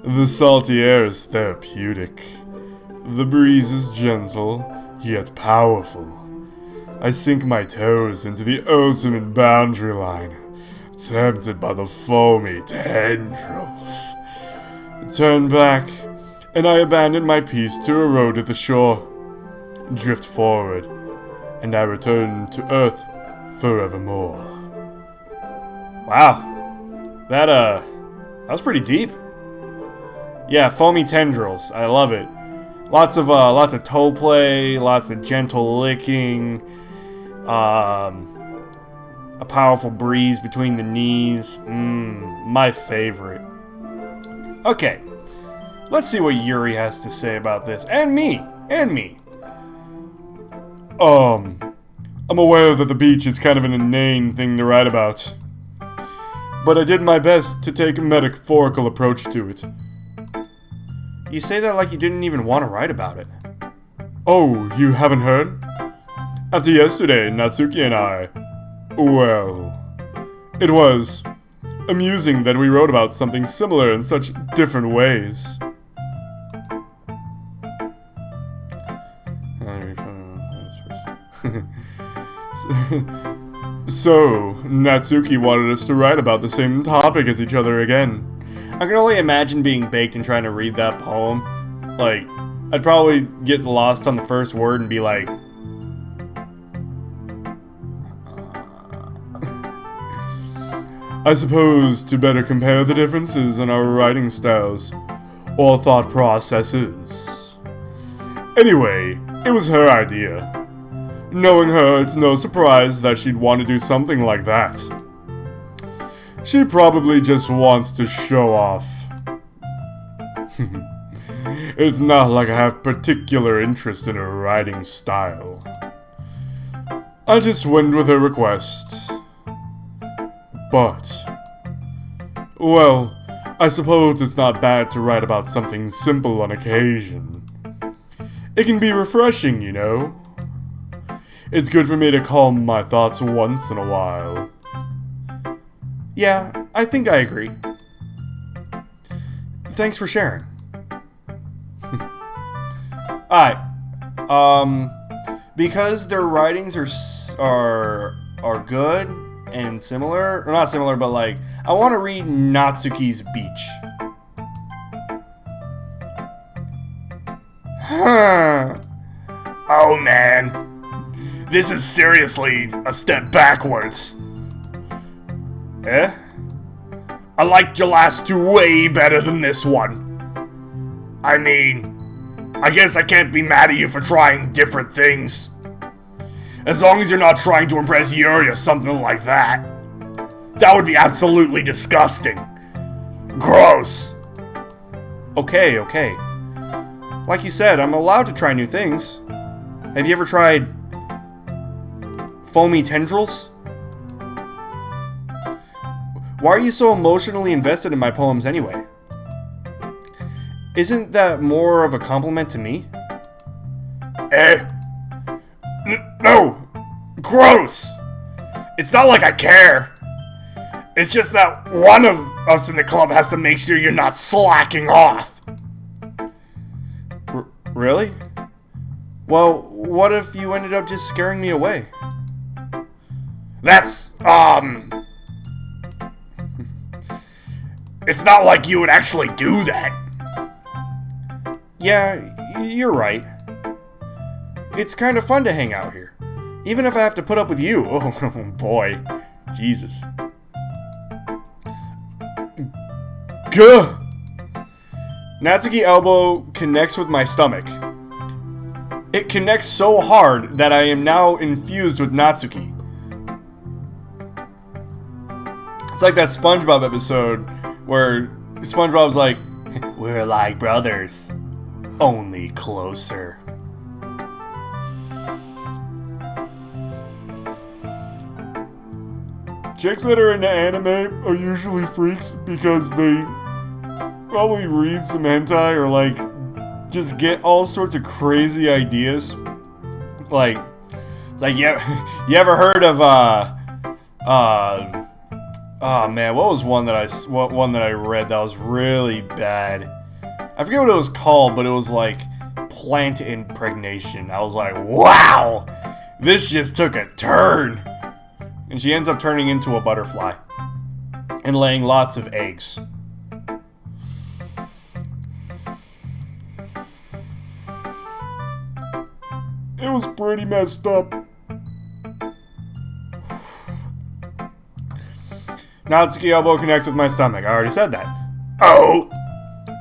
The salty air is therapeutic. The breeze is gentle, yet powerful. I sink my toes into the ultimate boundary line, tempted by the foamy tendrils. Turn back, and I abandon my piece to a road at the shore. Drift forward, and I return to Earth forevermore. Wow. That was pretty deep. Yeah, foamy tendrils. I love it. Lots of toe play, lots of gentle licking, a powerful breeze between the knees. My favorite. Okay, let's see what Yuri has to say about this. And me. I'm aware that the beach is kind of an inane thing to write about. But I did my best to take a metaphorical approach to it. You say that like you didn't even want to write about it. Oh, you haven't heard? After yesterday, Natsuki and I... Well... It was... amusing that we wrote about something similar in such different ways. So, Natsuki wanted us to write about the same topic as each other again. I can only imagine being baked and trying to read that poem. Like, I'd probably get lost on the first word and be like... I suppose to better compare the differences in our writing styles, or thought processes. Anyway, it was her idea. Knowing her, it's no surprise that she'd want to do something like that. She probably just wants to show off. It's not like I have particular interest in her writing style. I just went with her request. But... well, I suppose it's not bad to write about something simple on occasion. It can be refreshing, you know? It's good for me to calm my thoughts once in a while. Yeah, I think I agree. Thanks for sharing. Alright. Because their writings are good and similar, or not similar, but like, I want to read Natsuki's Beach. Oh man. This is seriously a step backwards. Eh? I liked your last two way better than this one. I mean, I guess I can't be mad at you for trying different things. As long as you're not trying to impress Yuri or something like that. That would be absolutely disgusting. Gross. Okay. Like you said, I'm allowed to try new things. Have you ever tried foamy tendrils? Why are you so emotionally invested in my poems anyway? Isn't that more of a compliment to me? No! Gross! It's not like I care. It's just that one of us in the club has to make sure you're not slacking off. Really? Well, what if you ended up just scaring me away? That's, it's not like you would actually do that. Yeah, you're right. It's kind of fun to hang out here. Even if I have to put up with you. Oh, boy. Jesus. Gah! Natsuki elbow connects with my stomach. It connects so hard that I am now infused with Natsuki. It's like that SpongeBob episode where SpongeBob's like, we're like brothers, only closer. Chicks that are into anime are usually freaks because they probably read some hentai or like just get all sorts of crazy ideas. Like, it's like, you ever heard of oh man, what was one that I read that was really bad? I forget what it was called, but it was like plant impregnation. I was like, wow, this just took a turn. And she ends up turning into a butterfly and laying lots of eggs. It was pretty messed up. Natsuki elbow connects with my stomach. I already said that. Oh,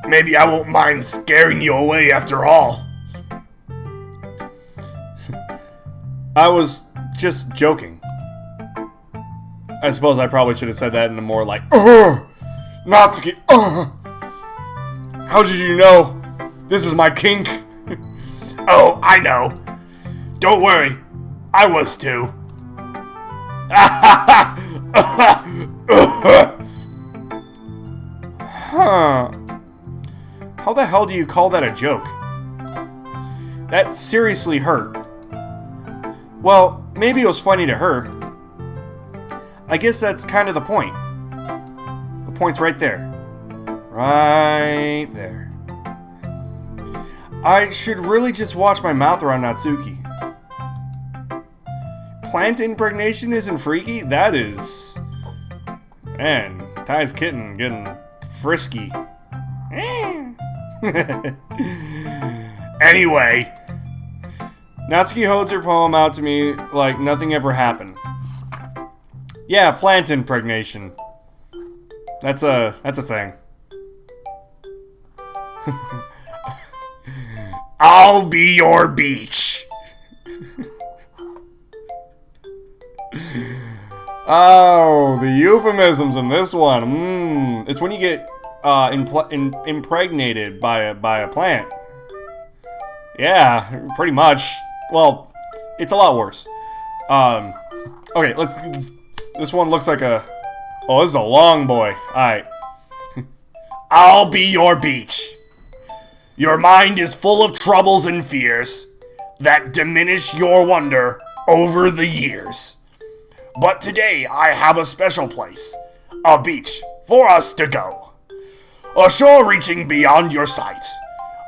maybe I won't mind scaring you away after all. I was just joking. I suppose I probably should have said that in a more like, Natsuki, how did you know? This is my kink. Oh, I know. Don't worry, I was too. Huh. How the hell do you call that a joke? That seriously hurt. Well, maybe it was funny to her. I guess that's kind of the point. The point's right there. Right there. I should really just watch my mouth around Natsuki. Plant impregnation isn't freaky? That is... Man, Ty's kitten getting frisky. Anyway, Natsuki holds her poem out to me like nothing ever happened. Yeah, plant impregnation. That's a thing. I'll be your beach. Oh, the euphemisms in this one. It's when you get impregnated by a plant. Yeah, pretty much. Well, it's a lot worse. Okay, this one looks like a... Oh, this is a long boy. Alright. I'll be your beach. Your mind is full of troubles and fears that diminish your wonder over the years. But today I have a special place, a beach for us to go. A shore reaching beyond your sight,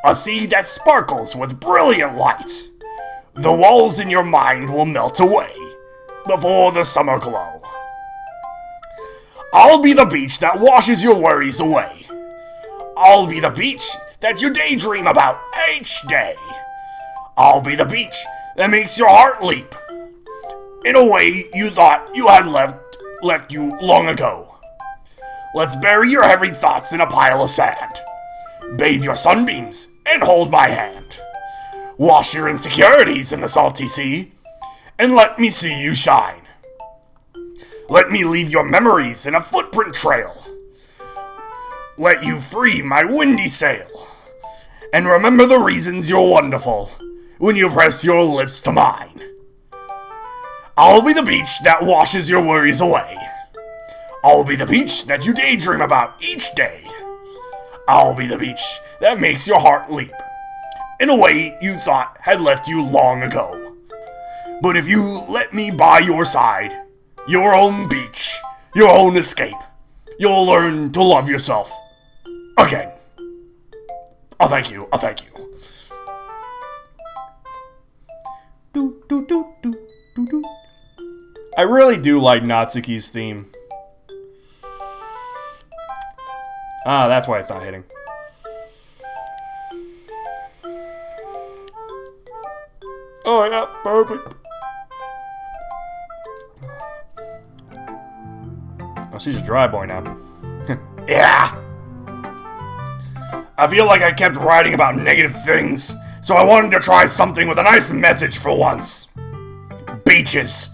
a sea that sparkles with brilliant light. The walls in your mind will melt away before the summer glow. I'll be the beach that washes your worries away. I'll be the beach that you daydream about each day. I'll be the beach that makes your heart leap in a way you thought you had left you long ago. Let's bury your heavy thoughts in a pile of sand. Bathe your sunbeams and hold my hand. Wash your insecurities in the salty sea, and let me see you shine. Let me leave your memories in a footprint trail. Let you free my windy sail. And remember the reasons you're wonderful when you press your lips to mine. I'll be the beach that washes your worries away. I'll be the beach that you daydream about each day. I'll be the beach that makes your heart leap in a way you thought had left you long ago. But if you let me by your side, your own beach, your own escape, you'll learn to love yourself again. Oh, thank you. Oh, thank you. I really do like Natsuki's theme. Ah, that's why it's not hitting. Oh, yeah, perfect. Oh, she's a dry boy now. Yeah. I feel like I kept writing about negative things, so I wanted to try something with a nice message for once. Beaches.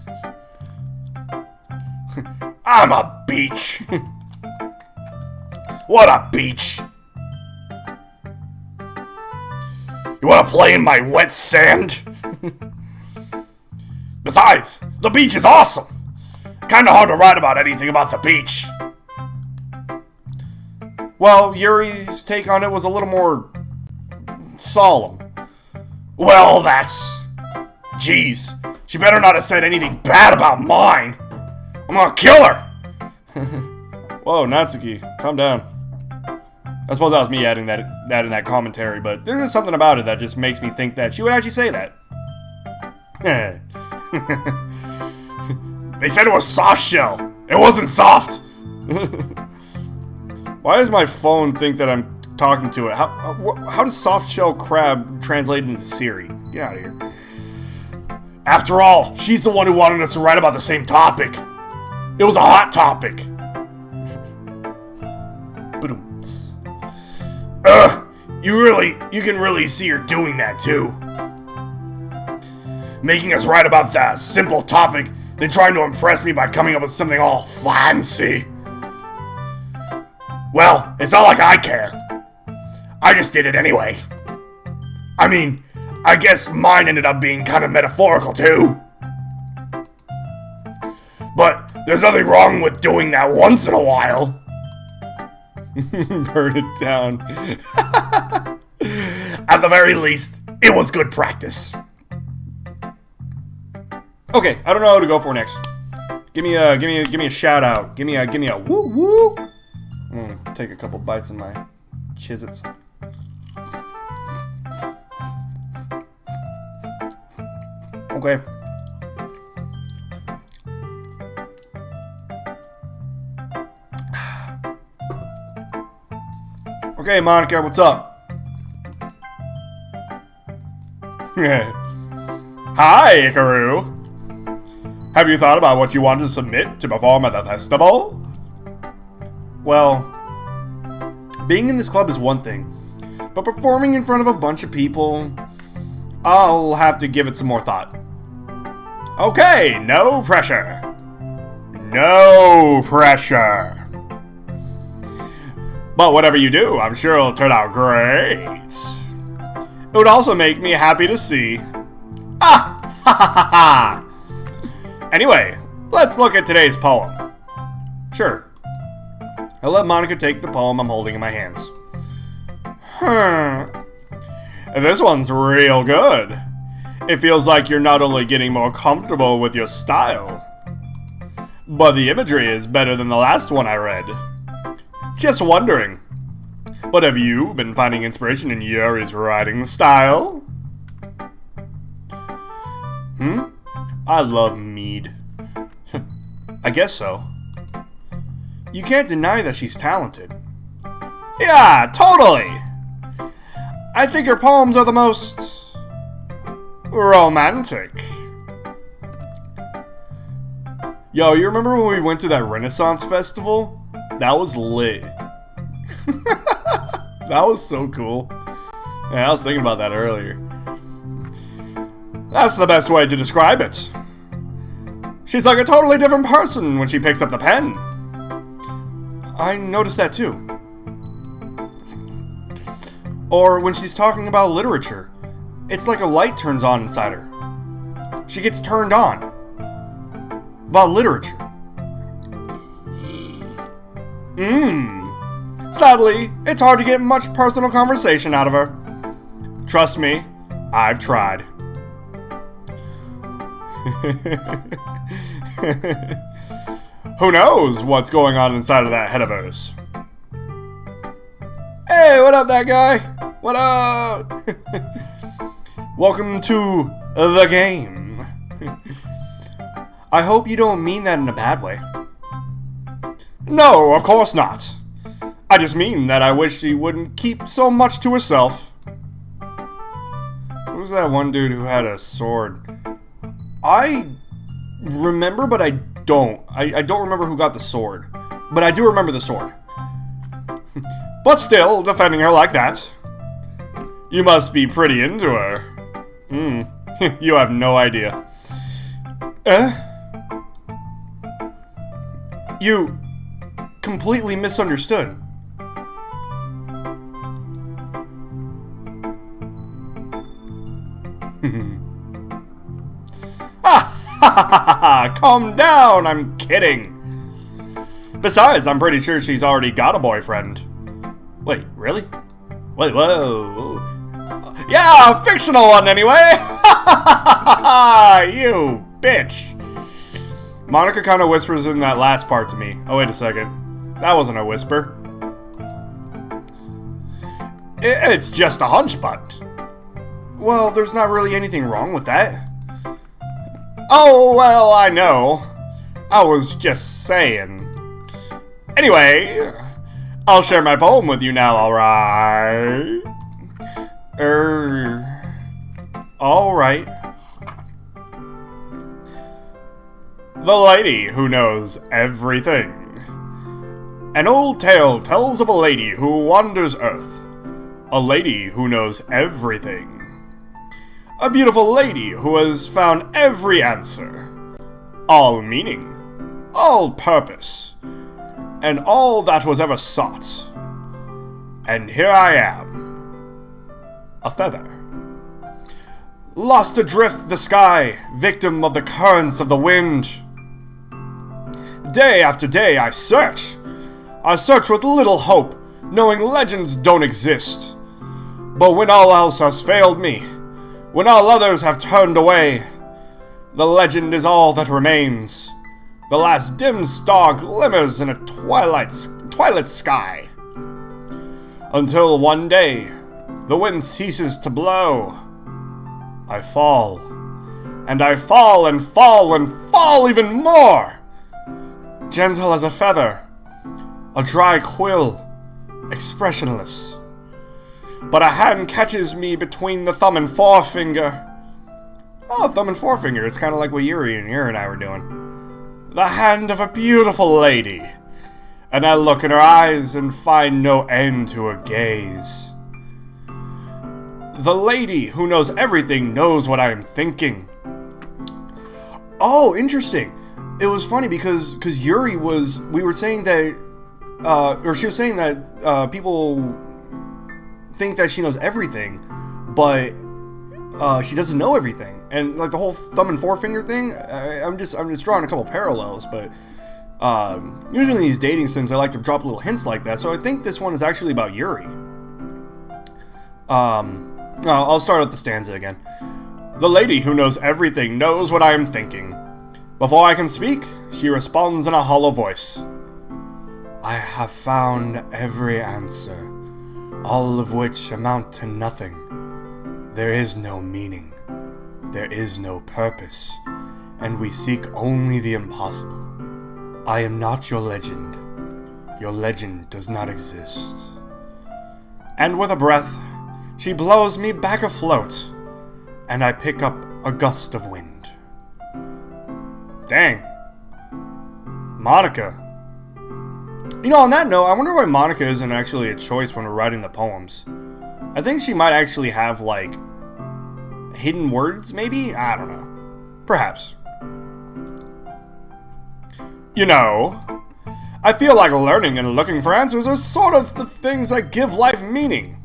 I'm a beach. What a beach. You want to play in my wet sand? Besides, the beach is awesome. Kinda hard to write about anything about the beach. Well, Yuri's take on it was a little more solemn. Well, that's... Jeez, she better not have said anything bad about mine. I'm gonna kill her. Whoa, Natsuki, calm down. I suppose that was me adding that in that commentary, but there's something about it that just makes me think that she would actually say that. They said it was soft shell. It wasn't soft. Why does my phone think that I'm talking to it? How does soft shell crab translate into Siri? Get out of here. After all, she's the one who wanted us to write about the same topic. It was a hot topic. You can really see her doing that too. Making us write about that simple topic, then trying to impress me by coming up with something all fancy. Well, it's not like I care. I just did it anyway. I mean, I guess mine ended up being kind of metaphorical too. But there's nothing wrong with doing that once in a while. Burn it down. At the very least, it was good practice. Okay, I don't know who to go for next. Give me a shout out. Give me a woo woo. Take a couple bites of my Chizits. Okay. Okay, Monica, what's up? Hi, Ikaru. Have you thought about what you want to submit to perform at the festival? Well, being in this club is one thing, but performing in front of a bunch of people, I'll have to give it some more thought. Okay, no pressure. No pressure. But whatever you do, I'm sure it'll turn out great. It would also make me happy to see. Ah! Ha ha ha! Anyway, let's look at today's poem. Sure. I'll let Monica take the poem I'm holding in my hands. This one's real good. It feels like you're not only getting more comfortable with your style, but the imagery is better than the last one I read. Just wondering, but have you been finding inspiration in Yuri's writing style? I love mead. I guess so. You can't deny that she's talented. Yeah, totally! I think her poems are the most... romantic. Yo, you remember when we went to that Renaissance festival? That was lit. That was so cool. Yeah, I was thinking about that earlier. That's the best way to describe it. She's like a totally different person when she picks up the pen. I noticed that too. Or when she's talking about literature. It's like a light turns on inside her. She gets turned on. About literature. Sadly, it's hard to get much personal conversation out of her. Trust me, I've tried. Who knows what's going on inside of that head of hers? Hey, what up, that guy? What up? Welcome to the game. I hope you don't mean that in a bad way. No, of course not. I just mean that I wish she wouldn't keep so much to herself. Who's that one dude who had a sword? I remember, but I don't. I don't remember who got the sword. But I do remember the sword. But still, defending her like that. You must be pretty into her. You have no idea. You completely misunderstood. Calm down, I'm kidding. Besides, I'm pretty sure she's already got a boyfriend. Wait, really? Wait, whoa. Yeah, a fictional one anyway! You bitch. Monica kind of whispers in that last part to me. Oh, wait a second. That wasn't a whisper. It's just a hunch, but... Well, there's not really anything wrong with that. Oh, well, I know. I was just saying. Anyway, I'll share my poem with you now, alright? Alright. The Lady Who Knows Everything. An old tale tells of a lady who wanders Earth. A lady who knows everything. A beautiful lady who has found every answer. All meaning. All purpose. And all that was ever sought. And here I am. A feather. Lost adrift the sky, victim of the currents of the wind. Day after day I search. I search with little hope, knowing legends don't exist. But when all else has failed me, when all others have turned away, the legend is all that remains. The last dim star glimmers in a twilight sky. Until one day, the wind ceases to blow. I fall. And I fall and fall and fall even more. Gentle as a feather. A dry quill. Expressionless. But a hand catches me between the thumb and forefinger. Oh, thumb and forefinger. It's kind of like what Yuri and I were doing. The hand of a beautiful lady. And I look in her eyes and find no end to her gaze. The lady who knows everything knows what I am thinking. Oh, interesting. It was funny because Yuri was... We were saying that... or she was saying that people think that she knows everything, but she doesn't know everything. And like the whole thumb and forefinger thing, I'm just drawing a couple parallels, but usually in these dating sims I like to drop little hints like that, so I think this one is actually about Yuri. I'll start with the stanza again. The lady who knows everything knows what I am thinking. Before I can speak, she responds in a hollow voice. I have found every answer, all of which amount to nothing. There is no meaning. There is no purpose, and we seek only the impossible. I am not your legend. Your legend does not exist. And with a breath, she blows me back afloat, and I pick up a gust of wind. Dang. Monica. You know, on that note, I wonder why Monica isn't actually a choice when we're writing the poems. I think she might actually have, like, hidden words, maybe? I don't know. Perhaps. You know, I feel like learning and looking for answers are sort of the things that give life meaning.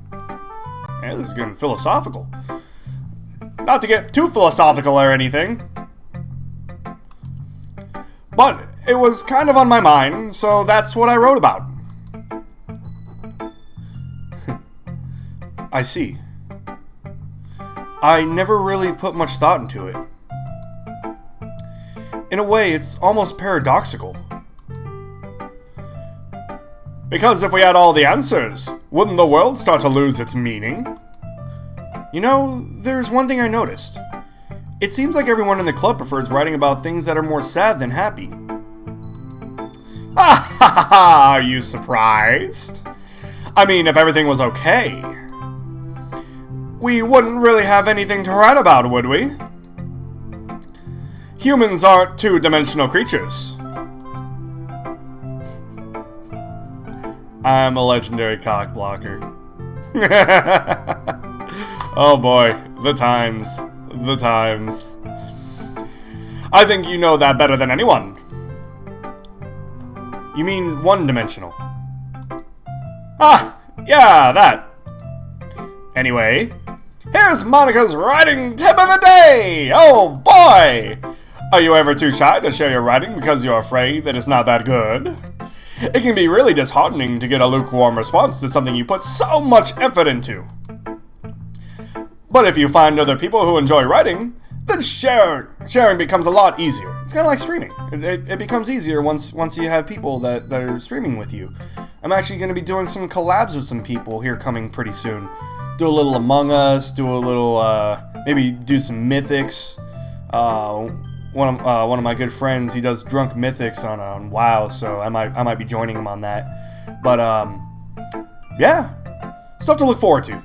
Yeah, this is getting philosophical. Not to get too philosophical or anything, but it was kind of on my mind, so that's what I wrote about. I see. I never really put much thought into it. In a way, it's almost paradoxical. Because if we had all the answers, wouldn't the world start to lose its meaning? You know, there's one thing I noticed. It seems like everyone in the club prefers writing about things that are more sad than happy. Ah ha ha ha! Are you surprised? I mean, if everything was okay, we wouldn't really have anything to write about, would we? Humans aren't two-dimensional creatures. I'm a legendary cock blocker. Oh boy, the times. The times. I think you know that better than anyone. You mean one-dimensional? Ah, yeah, that. Anyway, here's Monica's writing tip of the day! Oh boy! Are you ever too shy to share your writing because you're afraid that it's not that good? It can be really disheartening to get a lukewarm response to something you put so much effort into. But if you find other people who enjoy writing, then sharing becomes a lot easier. It's kind of like streaming. It becomes easier once you have people that are streaming with you. I'm actually going to be doing some collabs with some people here coming pretty soon. Do a little Among Us, do a little, maybe do some Mythics. One of my good friends, he does Drunk Mythics on WoW, so I might be joining him on that. But yeah, stuff to look forward to.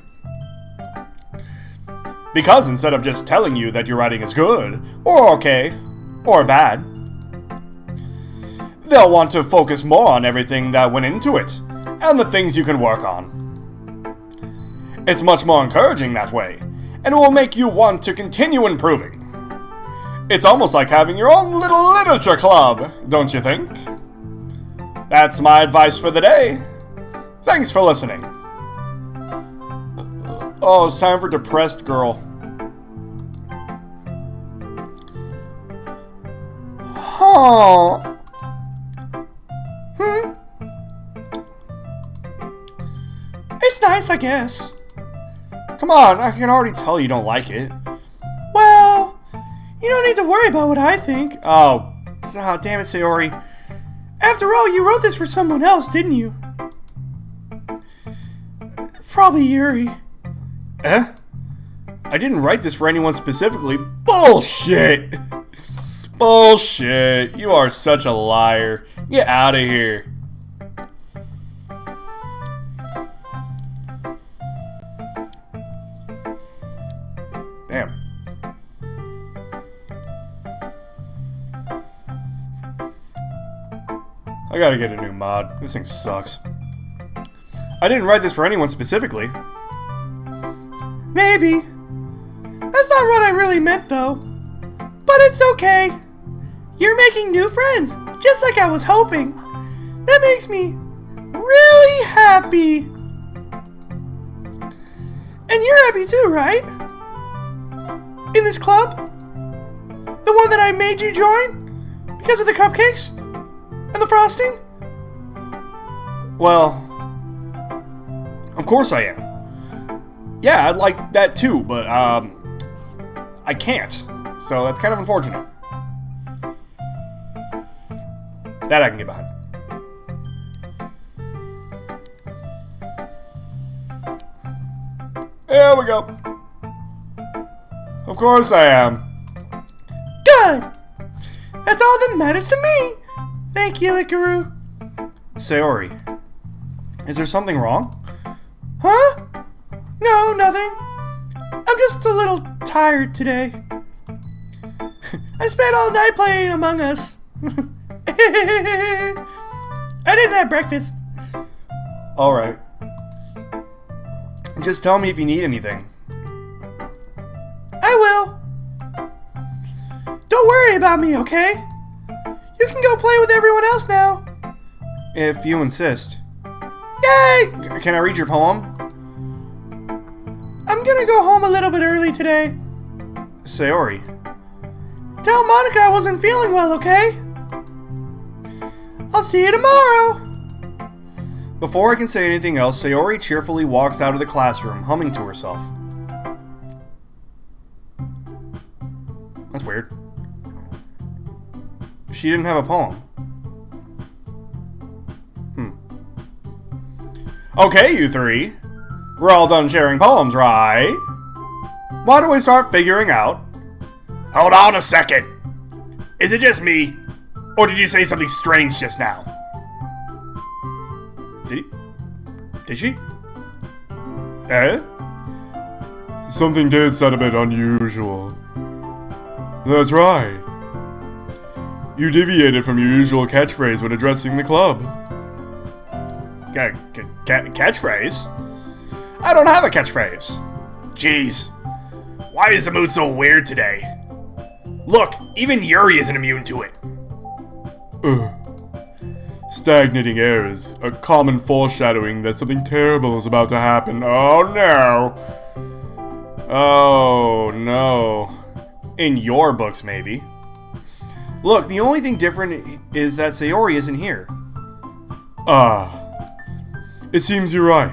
Because instead of just telling you that your writing is good, or okay, or bad, they'll want to focus more on everything that went into it, and the things you can work on. It's much more encouraging that way, and it will make you want to continue improving. It's almost like having your own little literature club, don't you think? That's my advice for the day. Thanks for listening. Oh, it's time for Depressed Girl. Huh. It's nice, I guess. Come on, I can already tell you don't like it. Well, you don't need to worry about what I think. Oh damn it, Sayori. After all, you wrote this for someone else, didn't you? Probably Yuri. Eh? I didn't write this for anyone specifically. Bullshit! Bullshit. You are such a liar. Get out of here. Damn. I gotta get a new mod. This thing sucks. I didn't write this for anyone specifically. Maybe. That's not what I really meant, though. But it's okay. You're making new friends, just like I was hoping. That makes me really happy. And you're happy too, right? In this club? The one that I made you join? Because of the cupcakes? And the frosting? Well, of course I am. Yeah, I'd like that too, but, I can't. So that's kind of unfortunate. That I can get behind. There we go. Of course I am. Good! That's all that matters to me! Thank you, Ikaru. Sayori, is there something wrong? Huh? No, nothing. I'm just a little tired today. I spent all night playing Among Us. I didn't have breakfast. Alright. Just tell me if you need anything. I will. Don't worry about me, okay? You can go play with everyone else now. If you insist. Yay! Can I read your poem? I'm gonna go home a little bit early today. Sayori. Tell Monica I wasn't feeling well, okay? I'll see you tomorrow. Before I can say anything else, Sayori cheerfully walks out of the classroom, humming to herself. That's weird. She didn't have a poem. Okay, you three. We're all done sharing poems, right? Why don't we start figuring out? Hold on a second. Is it just me? Or did you say something strange just now? Did she? Eh? Something did sound a bit unusual. That's right. You deviated from your usual catchphrase when addressing the club. Catchphrase? I don't have a catchphrase. Jeez. Why is the mood so weird today? Look, even Yuri isn't immune to it. Stagnating air is a common foreshadowing that something terrible is about to happen. Oh no! Oh no. In your books, maybe. Look, the only thing different is that Sayori isn't here. It seems you're right.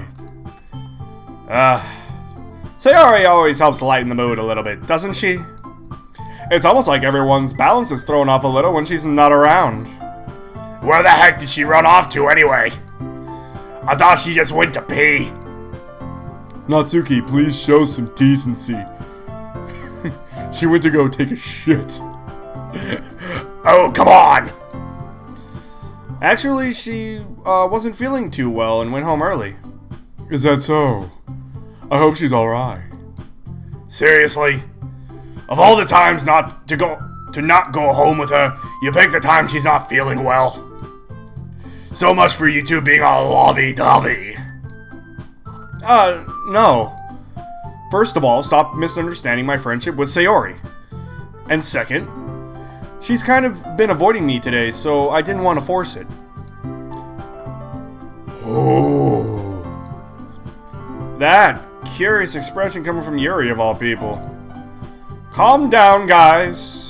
Sayori always helps lighten the mood a little bit, doesn't she? It's almost like everyone's balance is thrown off a little when she's not around. Where the heck did she run off to anyway? I thought she just went to pee. Natsuki, please show some decency. She went to go take a shit. Oh, come on! Actually, she wasn't feeling too well and went home early. Is that so? I hope she's alright. Seriously? Of all the times not to go home with her, you pick the time she's not feeling well. So much for you two being all lovey-dovey. No. First of all, stop misunderstanding my friendship with Sayori. And second, she's kind of been avoiding me today, so I didn't want to force it. Oh. That curious expression coming from Yuri of all people. Calm down, guys.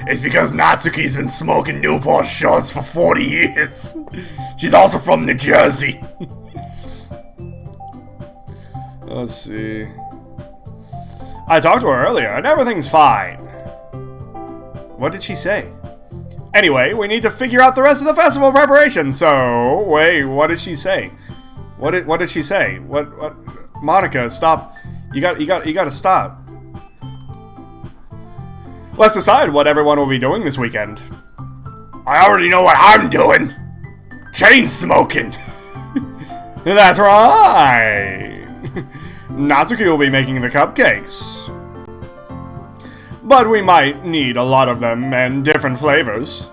It's because Natsuki's been smoking Newport shorts for 40 years. She's also from New Jersey. Let's see. I talked to her earlier and everything's fine. What did she say? Anyway, we need to figure out the rest of the festival preparation, so... Wait, what did she say? What did she say? What? Monica, stop. You gotta stop. Let's decide what everyone will be doing this weekend. I already know what I'm doing. Chain smoking. That's right. Natsuki will be making the cupcakes. But we might need a lot of them and different flavors.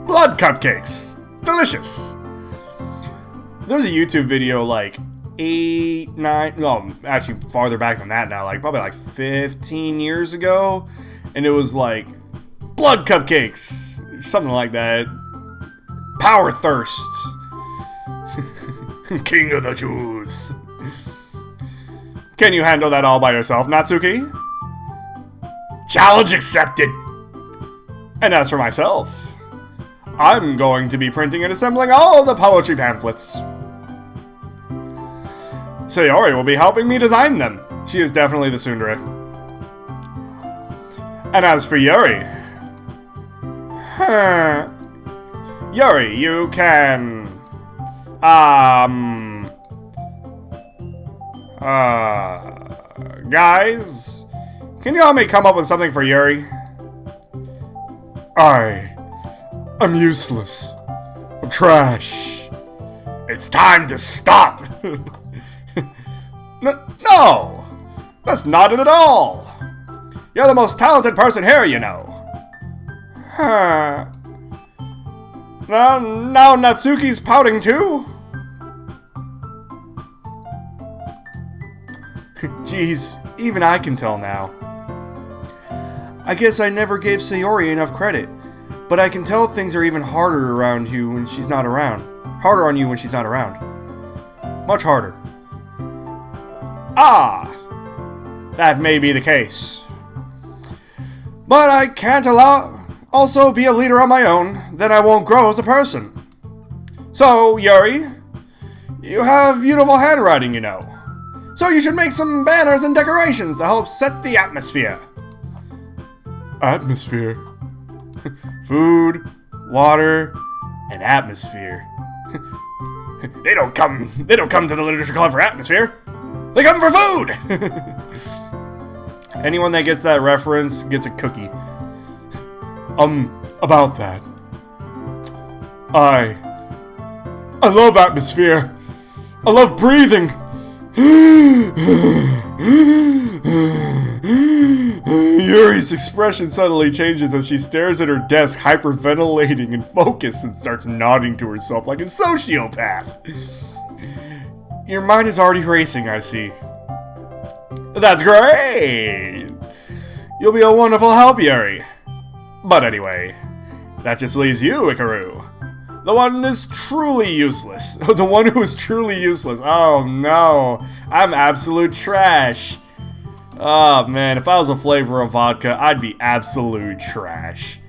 Blood cupcakes. Delicious. There's a YouTube video like 8, 9, well, actually farther back than that now, like probably like 15 years ago, and it was like blood cupcakes, something like that. Power thirsts. King of the Jews. Can you handle that all by yourself, Natsuki? Challenge accepted. And as for myself, I'm going to be printing and assembling all the poetry pamphlets. Sayori will be helping me design them. She is definitely the tsundere. And as for Yuri... Yuri, you can... Guys? Can you help me come up with something for Yuri? I'm useless. I'm trash. It's time to stop! No! That's not it at all! You're the most talented person here, you know. Huh. Now Natsuki's pouting too? Jeez, even I can tell now. I guess I never gave Sayori enough credit, but I can tell things are even harder around you when she's not around. Harder on you when she's not around. Much harder. Ah! That may be the case. But I can't also be a leader on my own, then I won't grow as a person. So, Yuri, you have beautiful handwriting, you know. So you should make some banners and decorations to help set the atmosphere. Atmosphere? Food, water, and atmosphere. They don't come to the literature club for atmosphere. They come for food! Anyone that gets that reference gets a cookie. About that. I love atmosphere. I love breathing. Yuri's expression suddenly changes as she stares at her desk, hyperventilating in focus, and starts nodding to herself like a sociopath. Your mind is already racing, I see. That's great! You'll be a wonderful help, Yuri. But anyway, that just leaves you, Ikaru. The one who is truly useless. The one who is truly useless. Oh no, I'm absolute trash. Oh man, if I was a flavor of vodka, I'd be absolute trash.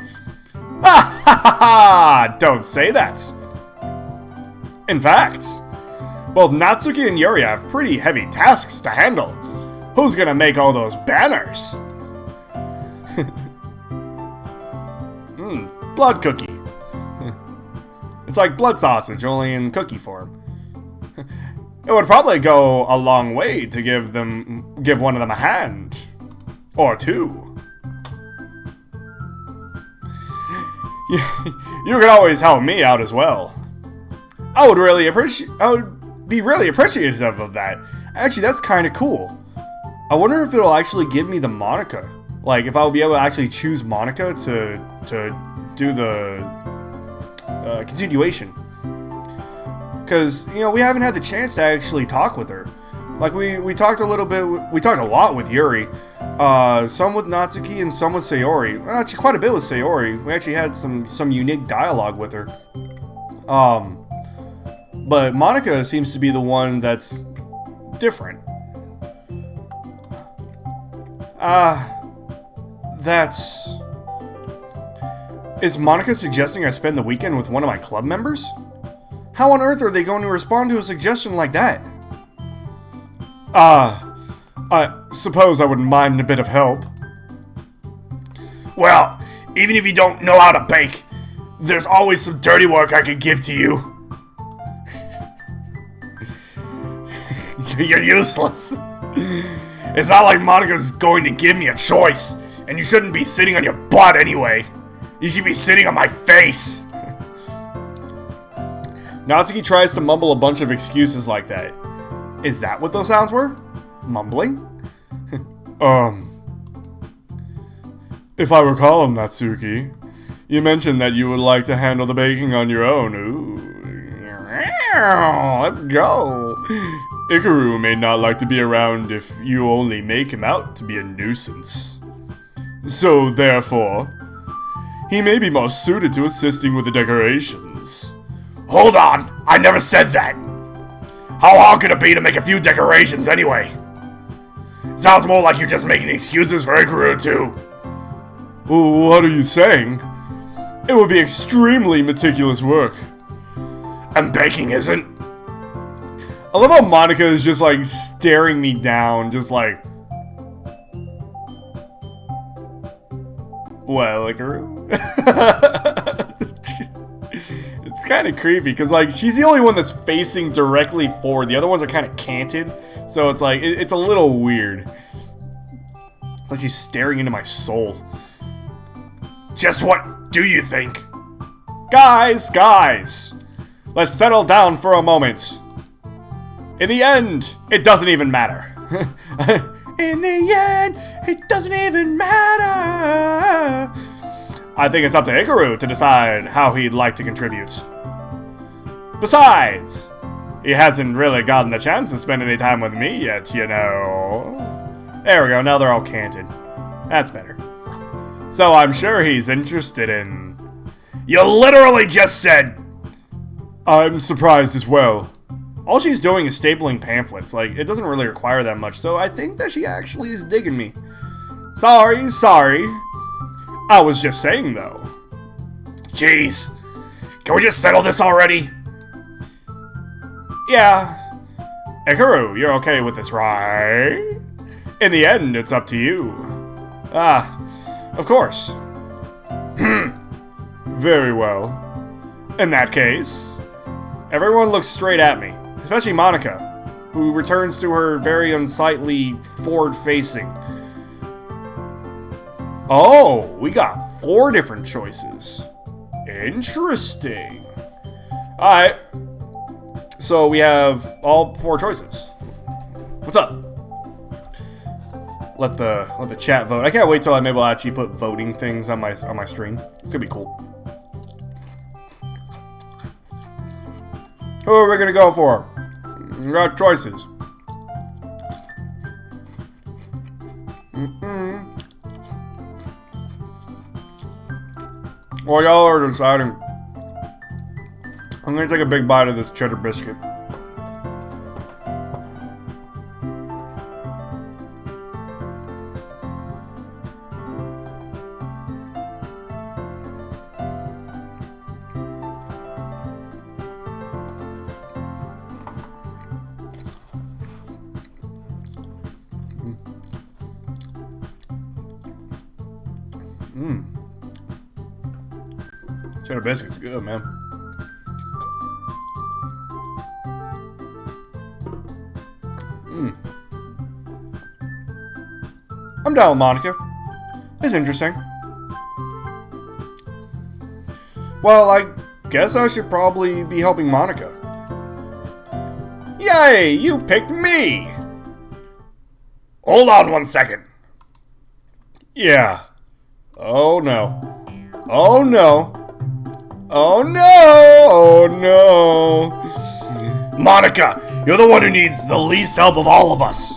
Ha ha ha ha! Don't say that. In fact, both Natsuki and Yuri have pretty heavy tasks to handle. Who's gonna make all those banners? Blood cookie. It's like blood sausage, only in cookie form. It would probably go a long way to give one of them a hand. Or two. You could always help me out as well. I would be really appreciative of that. Actually, that's kind of cool. I wonder if it'll actually give me the Monica. Like, if I'll be able to actually choose Monica to do the continuation. Because, you know, we haven't had the chance to actually talk with her. Like, we talked a little bit, we talked a lot with Yuri. Some with Natsuki and some with Sayori. Well, actually, quite a bit with Sayori. We actually had some unique dialogue with her. But Monica seems to be the one that's different. Is Monica suggesting I spend the weekend with one of my club members? How on earth are they going to respond to a suggestion like that? I suppose I wouldn't mind a bit of help. Well, even if you don't know how to bake, there's always some dirty work I could give to you. You're useless. It's not like Monica's going to give me a choice, and you shouldn't be sitting on your butt anyway. You should be sitting on my face. Natsuki tries to mumble a bunch of excuses like that. Is that what those sounds were? Mumbling? If I recall, Natsuki, you mentioned that you would like to handle the baking on your own. Ooh. Let's go. Ikaru may not like to be around if you only make him out to be a nuisance. So, therefore, he may be most suited to assisting with the decorations. Hold on! I never said that! How hard could it be to make a few decorations anyway? Sounds more like you're just making excuses for Ikaru too. What are you saying? It would be extremely meticulous work. And baking isn't? I love how Monica is just like staring me down, just like... Well, Ikaru? It's kind of creepy, because like, she's the only one that's facing directly forward. The other ones are kind of canted, so it's like, it's a little weird. It's like she's staring into my soul. Just what do you think? Guys! Let's settle down for a moment. In the end, it doesn't even matter. In the end, It doesn't even matter. I think it's up to Ikaru to decide how he'd like to contribute. Besides, he hasn't really gotten a chance to spend any time with me yet, you know. There we go, now they're all canted. That's better. So I'm sure he's interested in... You literally just said... I'm surprised as well. All she's doing is stapling pamphlets. Like, it doesn't really require that much, so I think that she actually is digging me. Sorry. I was just saying, though. Jeez. Can we just settle this already? Yeah. Ikaru, you're okay with this, right? In the end, it's up to you. Of course. Very well. In that case, everyone looks straight at me. Especially Monica, who returns to her very unsightly forward-facing. Oh, we got 4 different choices. Interesting. Alright. So we have all 4 choices. What's up? Let the chat vote. I can't wait till I'm able to actually put voting things on my stream. It's gonna be cool. Who are we gonna go for? We got choices. Well, y'all are deciding. I'm gonna take a big bite of this cheddar biscuit. Cheddar biscuit's good, man. I'm down with Monica. It's interesting. Well, I guess I should probably be helping Monica. Yay! You picked me! Hold on 1 second. Yeah. Oh no. Oh no. Oh no! Oh no! Monica, you're the one who needs the least help of all of us.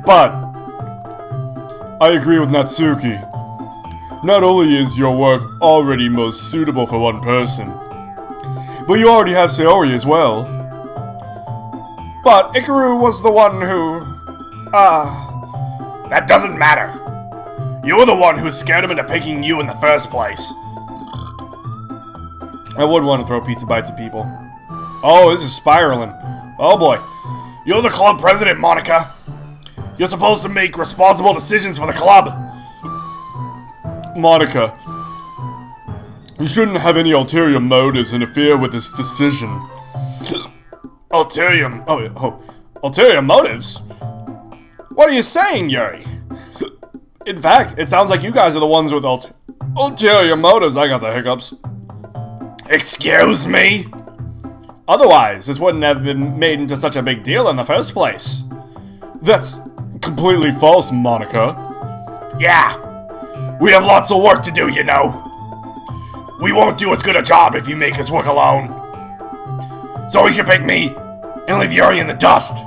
But I agree with Natsuki. Not only is your work already most suitable for one person, but you already have Sayori as well. But Ikaru was the one who... That doesn't matter. You're the one who scared him into picking you in the first place. I would want to throw pizza bites at people. Oh, this is spiraling. Oh boy. You're the club president, Monica. You're supposed to make responsible decisions for the club. Monica, you shouldn't have any ulterior motives interfere with this decision. Ulterior motives? What are you saying, Yuri? In fact, it sounds like you guys are the ones with ulterior motives. I got the hiccups. Excuse me? Otherwise, this wouldn't have been made into such a big deal in the first place. That's completely false, Monica. Yeah. We have lots of work to do, you know. We won't do as good a job if you make us work alone. So we should pick me and leave Yuri in the dust.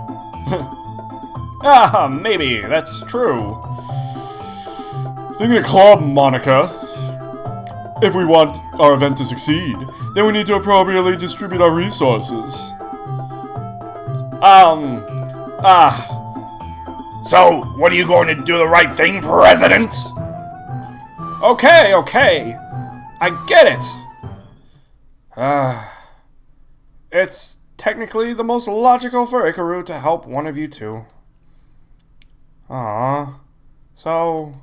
Maybe. That's true. Think of the club, Monica. If we want our event to succeed, then we need to appropriately distribute our resources. So, what are you going to do the right thing, President? Okay. I get it. It's technically the most logical for Ikaru to help one of you two. So,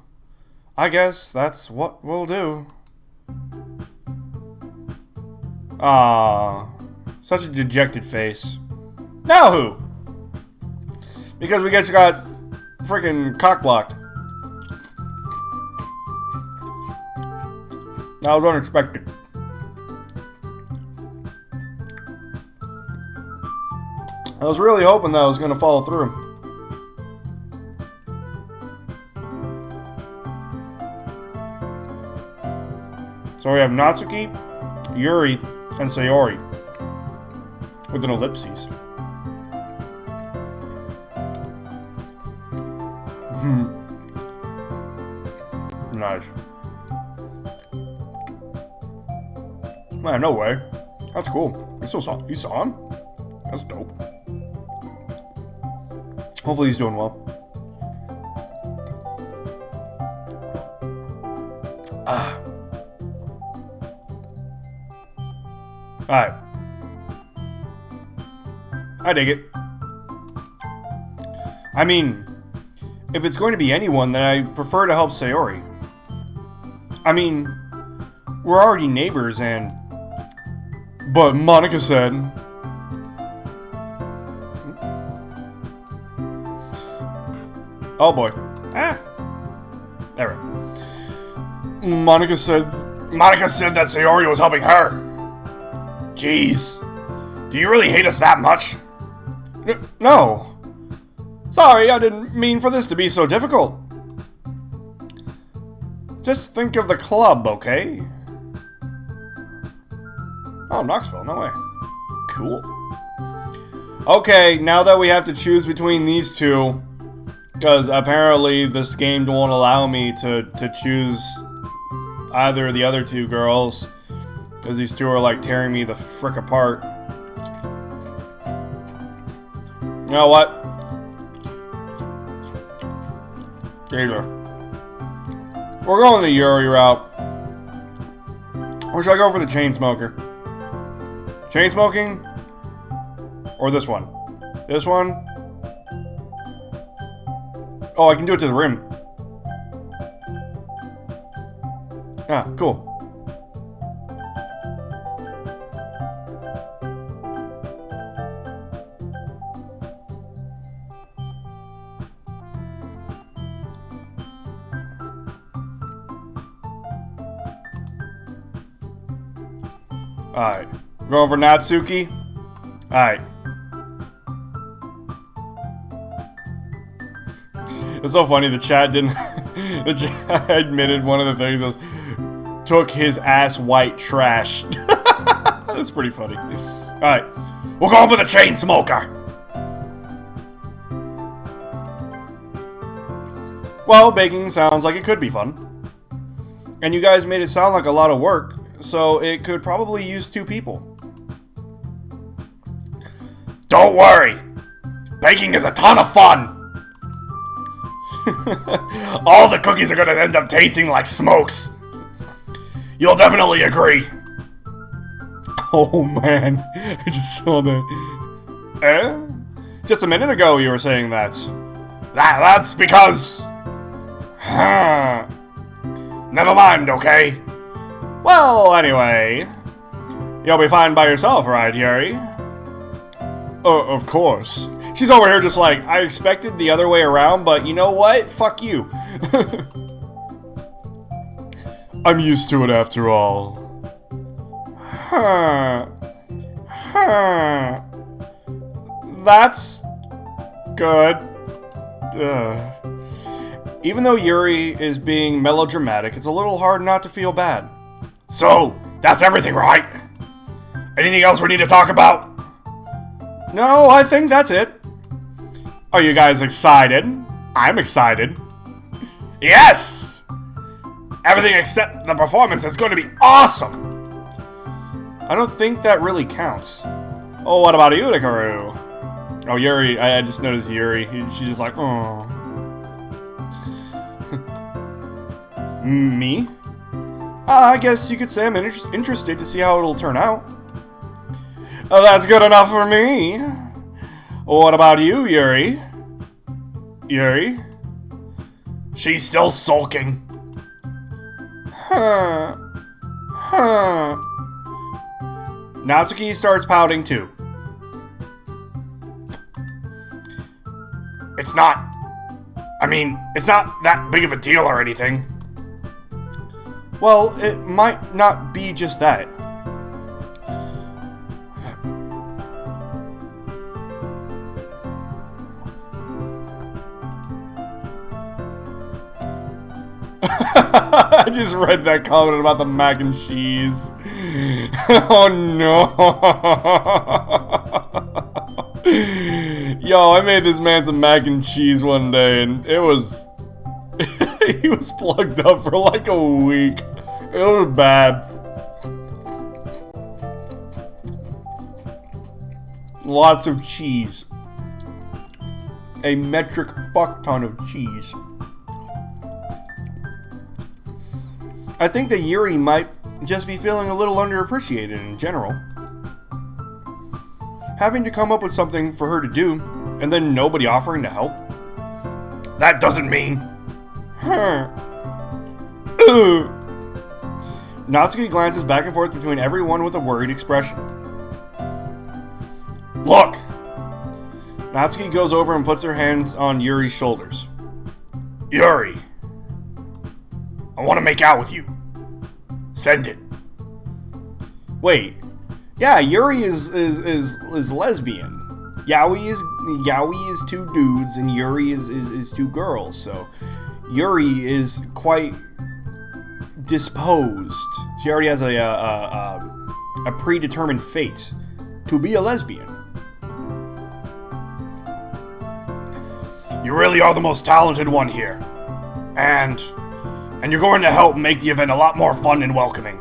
I guess that's what we'll do. Such a dejected face. Now who? Because we just got freaking cockblocked. That was unexpected. I was really hoping that was going to follow through. So we have Natsuki, Yuri, and Sayori. With an ellipses. Nice. Man, no way. That's cool. You saw him? That's dope. Hopefully he's doing well. Alright. I dig it. I mean, if it's going to be anyone, then I prefer to help Sayori. I mean, we're already neighbors and... But Monica said... Oh boy. Ah. There we go. Monica said that Sayori was helping her. Jeez. Do you really hate us that much? No. Sorry, I didn't mean for this to be so difficult. Just think of the club, okay? Oh, Knoxville, no way. Cool. Okay, now that we have to choose between these two, because apparently this game won't allow me to choose either of the other two girls, because these two are like tearing me the frick apart. You know what? Either. We're going the Yuri route. Or should I go for the chain smoker? Chain smoking? Or this one? This one? Oh, I can do it to the rim. Ah, cool. Alright. We're going for Natsuki. Alright. It's so funny, the chat didn't... the chat admitted one of the things was... Took his ass white trash. That's pretty funny. Alright. We're going for the chain smoker! Well, baking sounds like it could be fun. And you guys made it sound like a lot of work. So it could probably use 2 people. Don't worry! Baking is a ton of fun! All the cookies are gonna end up tasting like smokes! You'll definitely agree! Oh man, I just saw that. Eh? Just a minute ago you were saying that. That's because... Never mind, okay? Well, anyway, you'll be fine by yourself, right, Yuri? Of course. She's over here just like, I expected the other way around, but you know what? Fuck you. I'm used to it after all. That's good. Even though Yuri is being melodramatic, it's a little hard not to feel bad. So, that's everything, right? Anything else we need to talk about? No, I think that's it. Are you guys excited? I'm excited. Yes! Everything except the performance is going to be awesome! I don't think that really counts. Oh, what about you, Hikaru? Oh, Yuri, I just noticed Yuri. She's just like, oh. Me? I guess you could say I'm interested to see how it'll turn out. Oh, that's good enough for me. What about you, Yuri? Yuri? She's still sulking. Natsuki starts pouting too. It's not that big of a deal or anything. Well, it might not be just that. I just read that comment about the mac and cheese. Oh no. Yo, I made this man some mac and cheese one day and it was... he was plugged up for like a week. It was bad. Lots of cheese. A metric fuck ton of cheese. I think that Yuri might just be feeling a little underappreciated in general. Having to come up with something for her to do, and then nobody offering to help. That doesn't mean... Natsuki glances back and forth between everyone with a worried expression. Look! Natsuki goes over and puts her hands on Yuri's shoulders. Yuri, I want to make out with you. Send it. Wait, yeah, Yuri is lesbian. Yaoi is two dudes and Yuri is two girls. So Yuri is quite disposed. She already has a predetermined fate to be a lesbian. You really are the most talented one here. And you're going to help make the event a lot more fun and welcoming.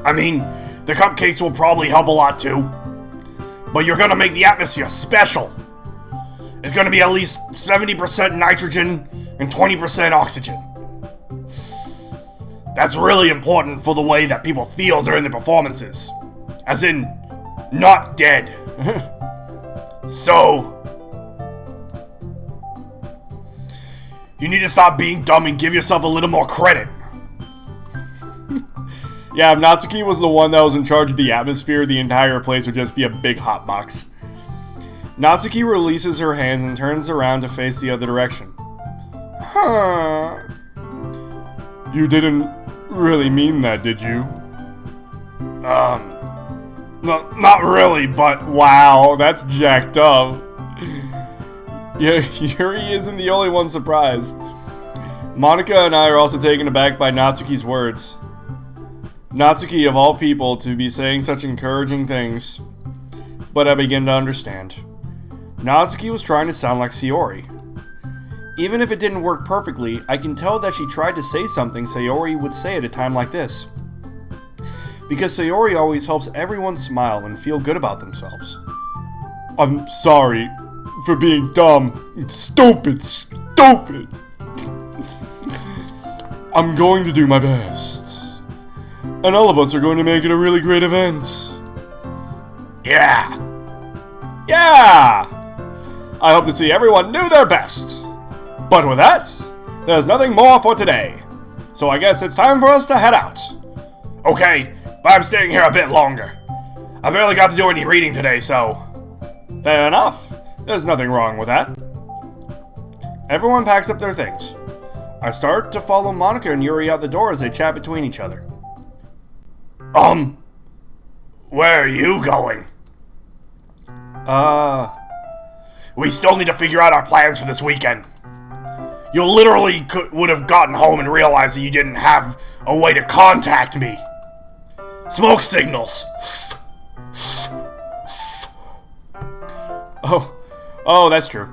I mean, the cupcakes will probably help a lot too. But you're gonna make the atmosphere special. It's gonna be at least 70% nitrogen and 20% oxygen. That's really important for the way that people feel during the performances. As in, not dead. So... you need to stop being dumb and give yourself a little more credit. Yeah, if Natsuki was the one that was in charge of the atmosphere, the entire place would just be a big hot box. Natsuki releases her hands and turns around to face the other direction. Huh. You didn't really mean that, did you? No, not really, but... wow, that's jacked up. Yeah, Yuri isn't the only one surprised. Monica and I are also taken aback by Natsuki's words. Natsuki, of all people, to be saying such encouraging things. But I begin to understand. Natsuki was trying to sound like Sayori. Even if it didn't work perfectly, I can tell that she tried to say something Sayori would say at a time like this. Because Sayori always helps everyone smile and feel good about themselves. I'm sorry for being dumb. Stupid. I'm going to do my best. And all of us are going to make it a really great event. Yeah! I hope to see everyone do their best. But with that, there's nothing more for today. So I guess it's time for us to head out. Okay, but I'm staying here a bit longer. I barely got to do any reading today, so... fair enough. There's nothing wrong with that. Everyone packs up their things. I start to follow Monica and Yuri out the door as they chat between each other. Where are you going? We still need to figure out our plans for this weekend. You literally would have gotten home and realized that you didn't have a way to contact me. Smoke signals. Oh, that's true.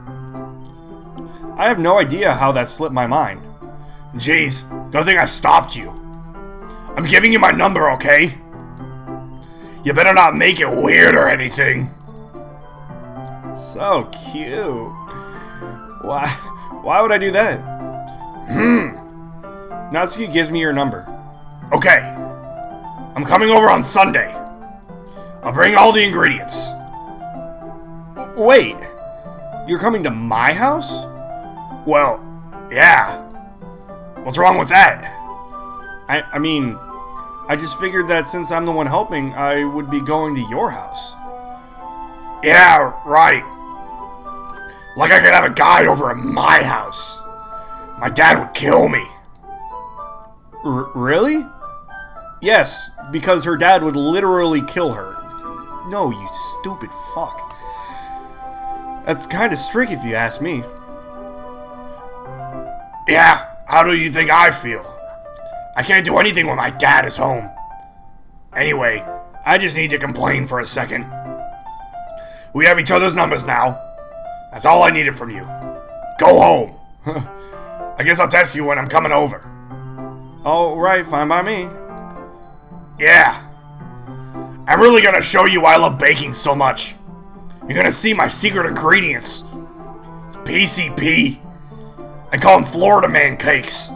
I have no idea how that slipped my mind. Jeez, good thing I stopped you. I'm giving you my number, okay? You better not make it weird or anything. So cute. Why would I do that? Natsuki gives me your number. Okay. I'm coming over on Sunday. I'll bring all the ingredients. Wait. You're coming to my house? Well, yeah. What's wrong with that? I mean, I just figured that since I'm the one helping, I would be going to your house. Yeah, right. Like I could have a guy over at my house. My dad would kill me. Really? Yes, because her dad would literally kill her. No, you stupid fuck. That's kind of strict if you ask me. Yeah, How do you think I feel? I can't do anything when my dad is home. Anyway, I just need to complain for a second. We have each other's numbers now. That's all I needed from you. Go home. I guess I'll text you when I'm coming over. All right, fine by me. Yeah. I'm really gonna show you why I love baking so much. You're gonna see my secret ingredients. It's PCP. I call them Florida Man cakes.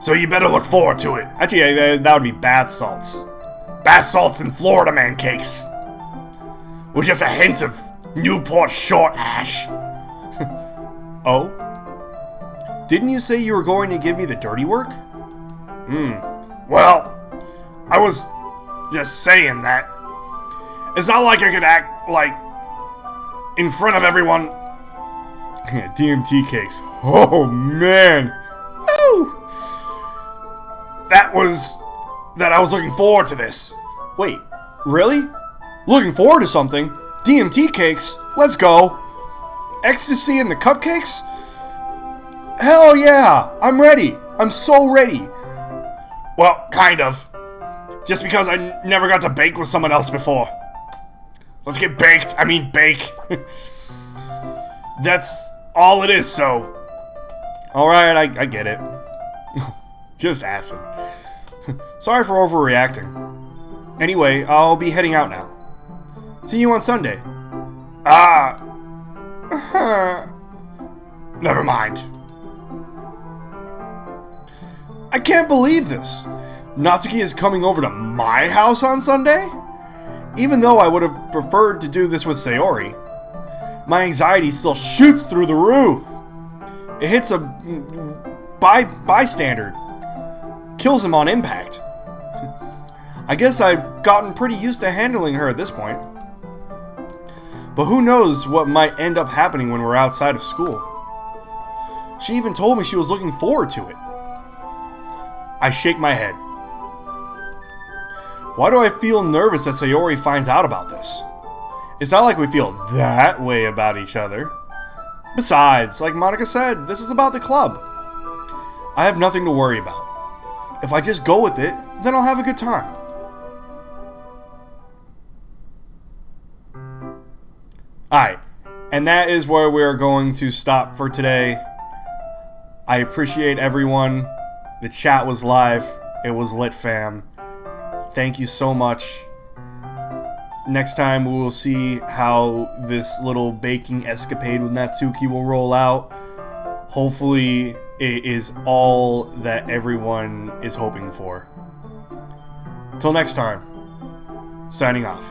So you better look forward to it. Actually, that would be bath salts. Bath salts and Florida Man cakes. With just a hint of Newport short ash. Oh? Didn't you say you were going to give me the dirty work? Well, I was just saying that. It's not like I could act like in front of everyone. DMT cakes. Oh man. Woo! That I was looking forward to this. Wait, really? Looking forward to something? DMT cakes? Let's go. Ecstasy and the cupcakes? Hell yeah! I'm ready. I'm so ready. Well, kind of. Just because I never got to bake with someone else before. Let's get baked. I mean, bake. That's all it is, so. Alright, I get it. Just acid. Sorry for overreacting. Anyway, I'll be heading out now. See you on Sunday. Never mind. I can't believe this. Natsuki is coming over to my house on Sunday? Even though I would have preferred to do this with Sayori, my anxiety still shoots through the roof. It hits a bystander. Kills him on impact. I guess I've gotten pretty used to handling her at this point. But who knows what might end up happening when we're outside of school. She even told me she was looking forward to it. I shake my head. Why do I feel nervous that Sayori finds out about this? It's not like we feel that way about each other. Besides, like Monica said, this is about the club. I have nothing to worry about. If I just go with it, then I'll have a good time. Alright, and that is where we're going to stop for today. I appreciate everyone. The chat was live. It was lit, fam. Thank you so much. Next time we will see how this little baking escapade with Natsuki will roll out. Hopefully it is all that everyone is hoping for. Till next time, signing off.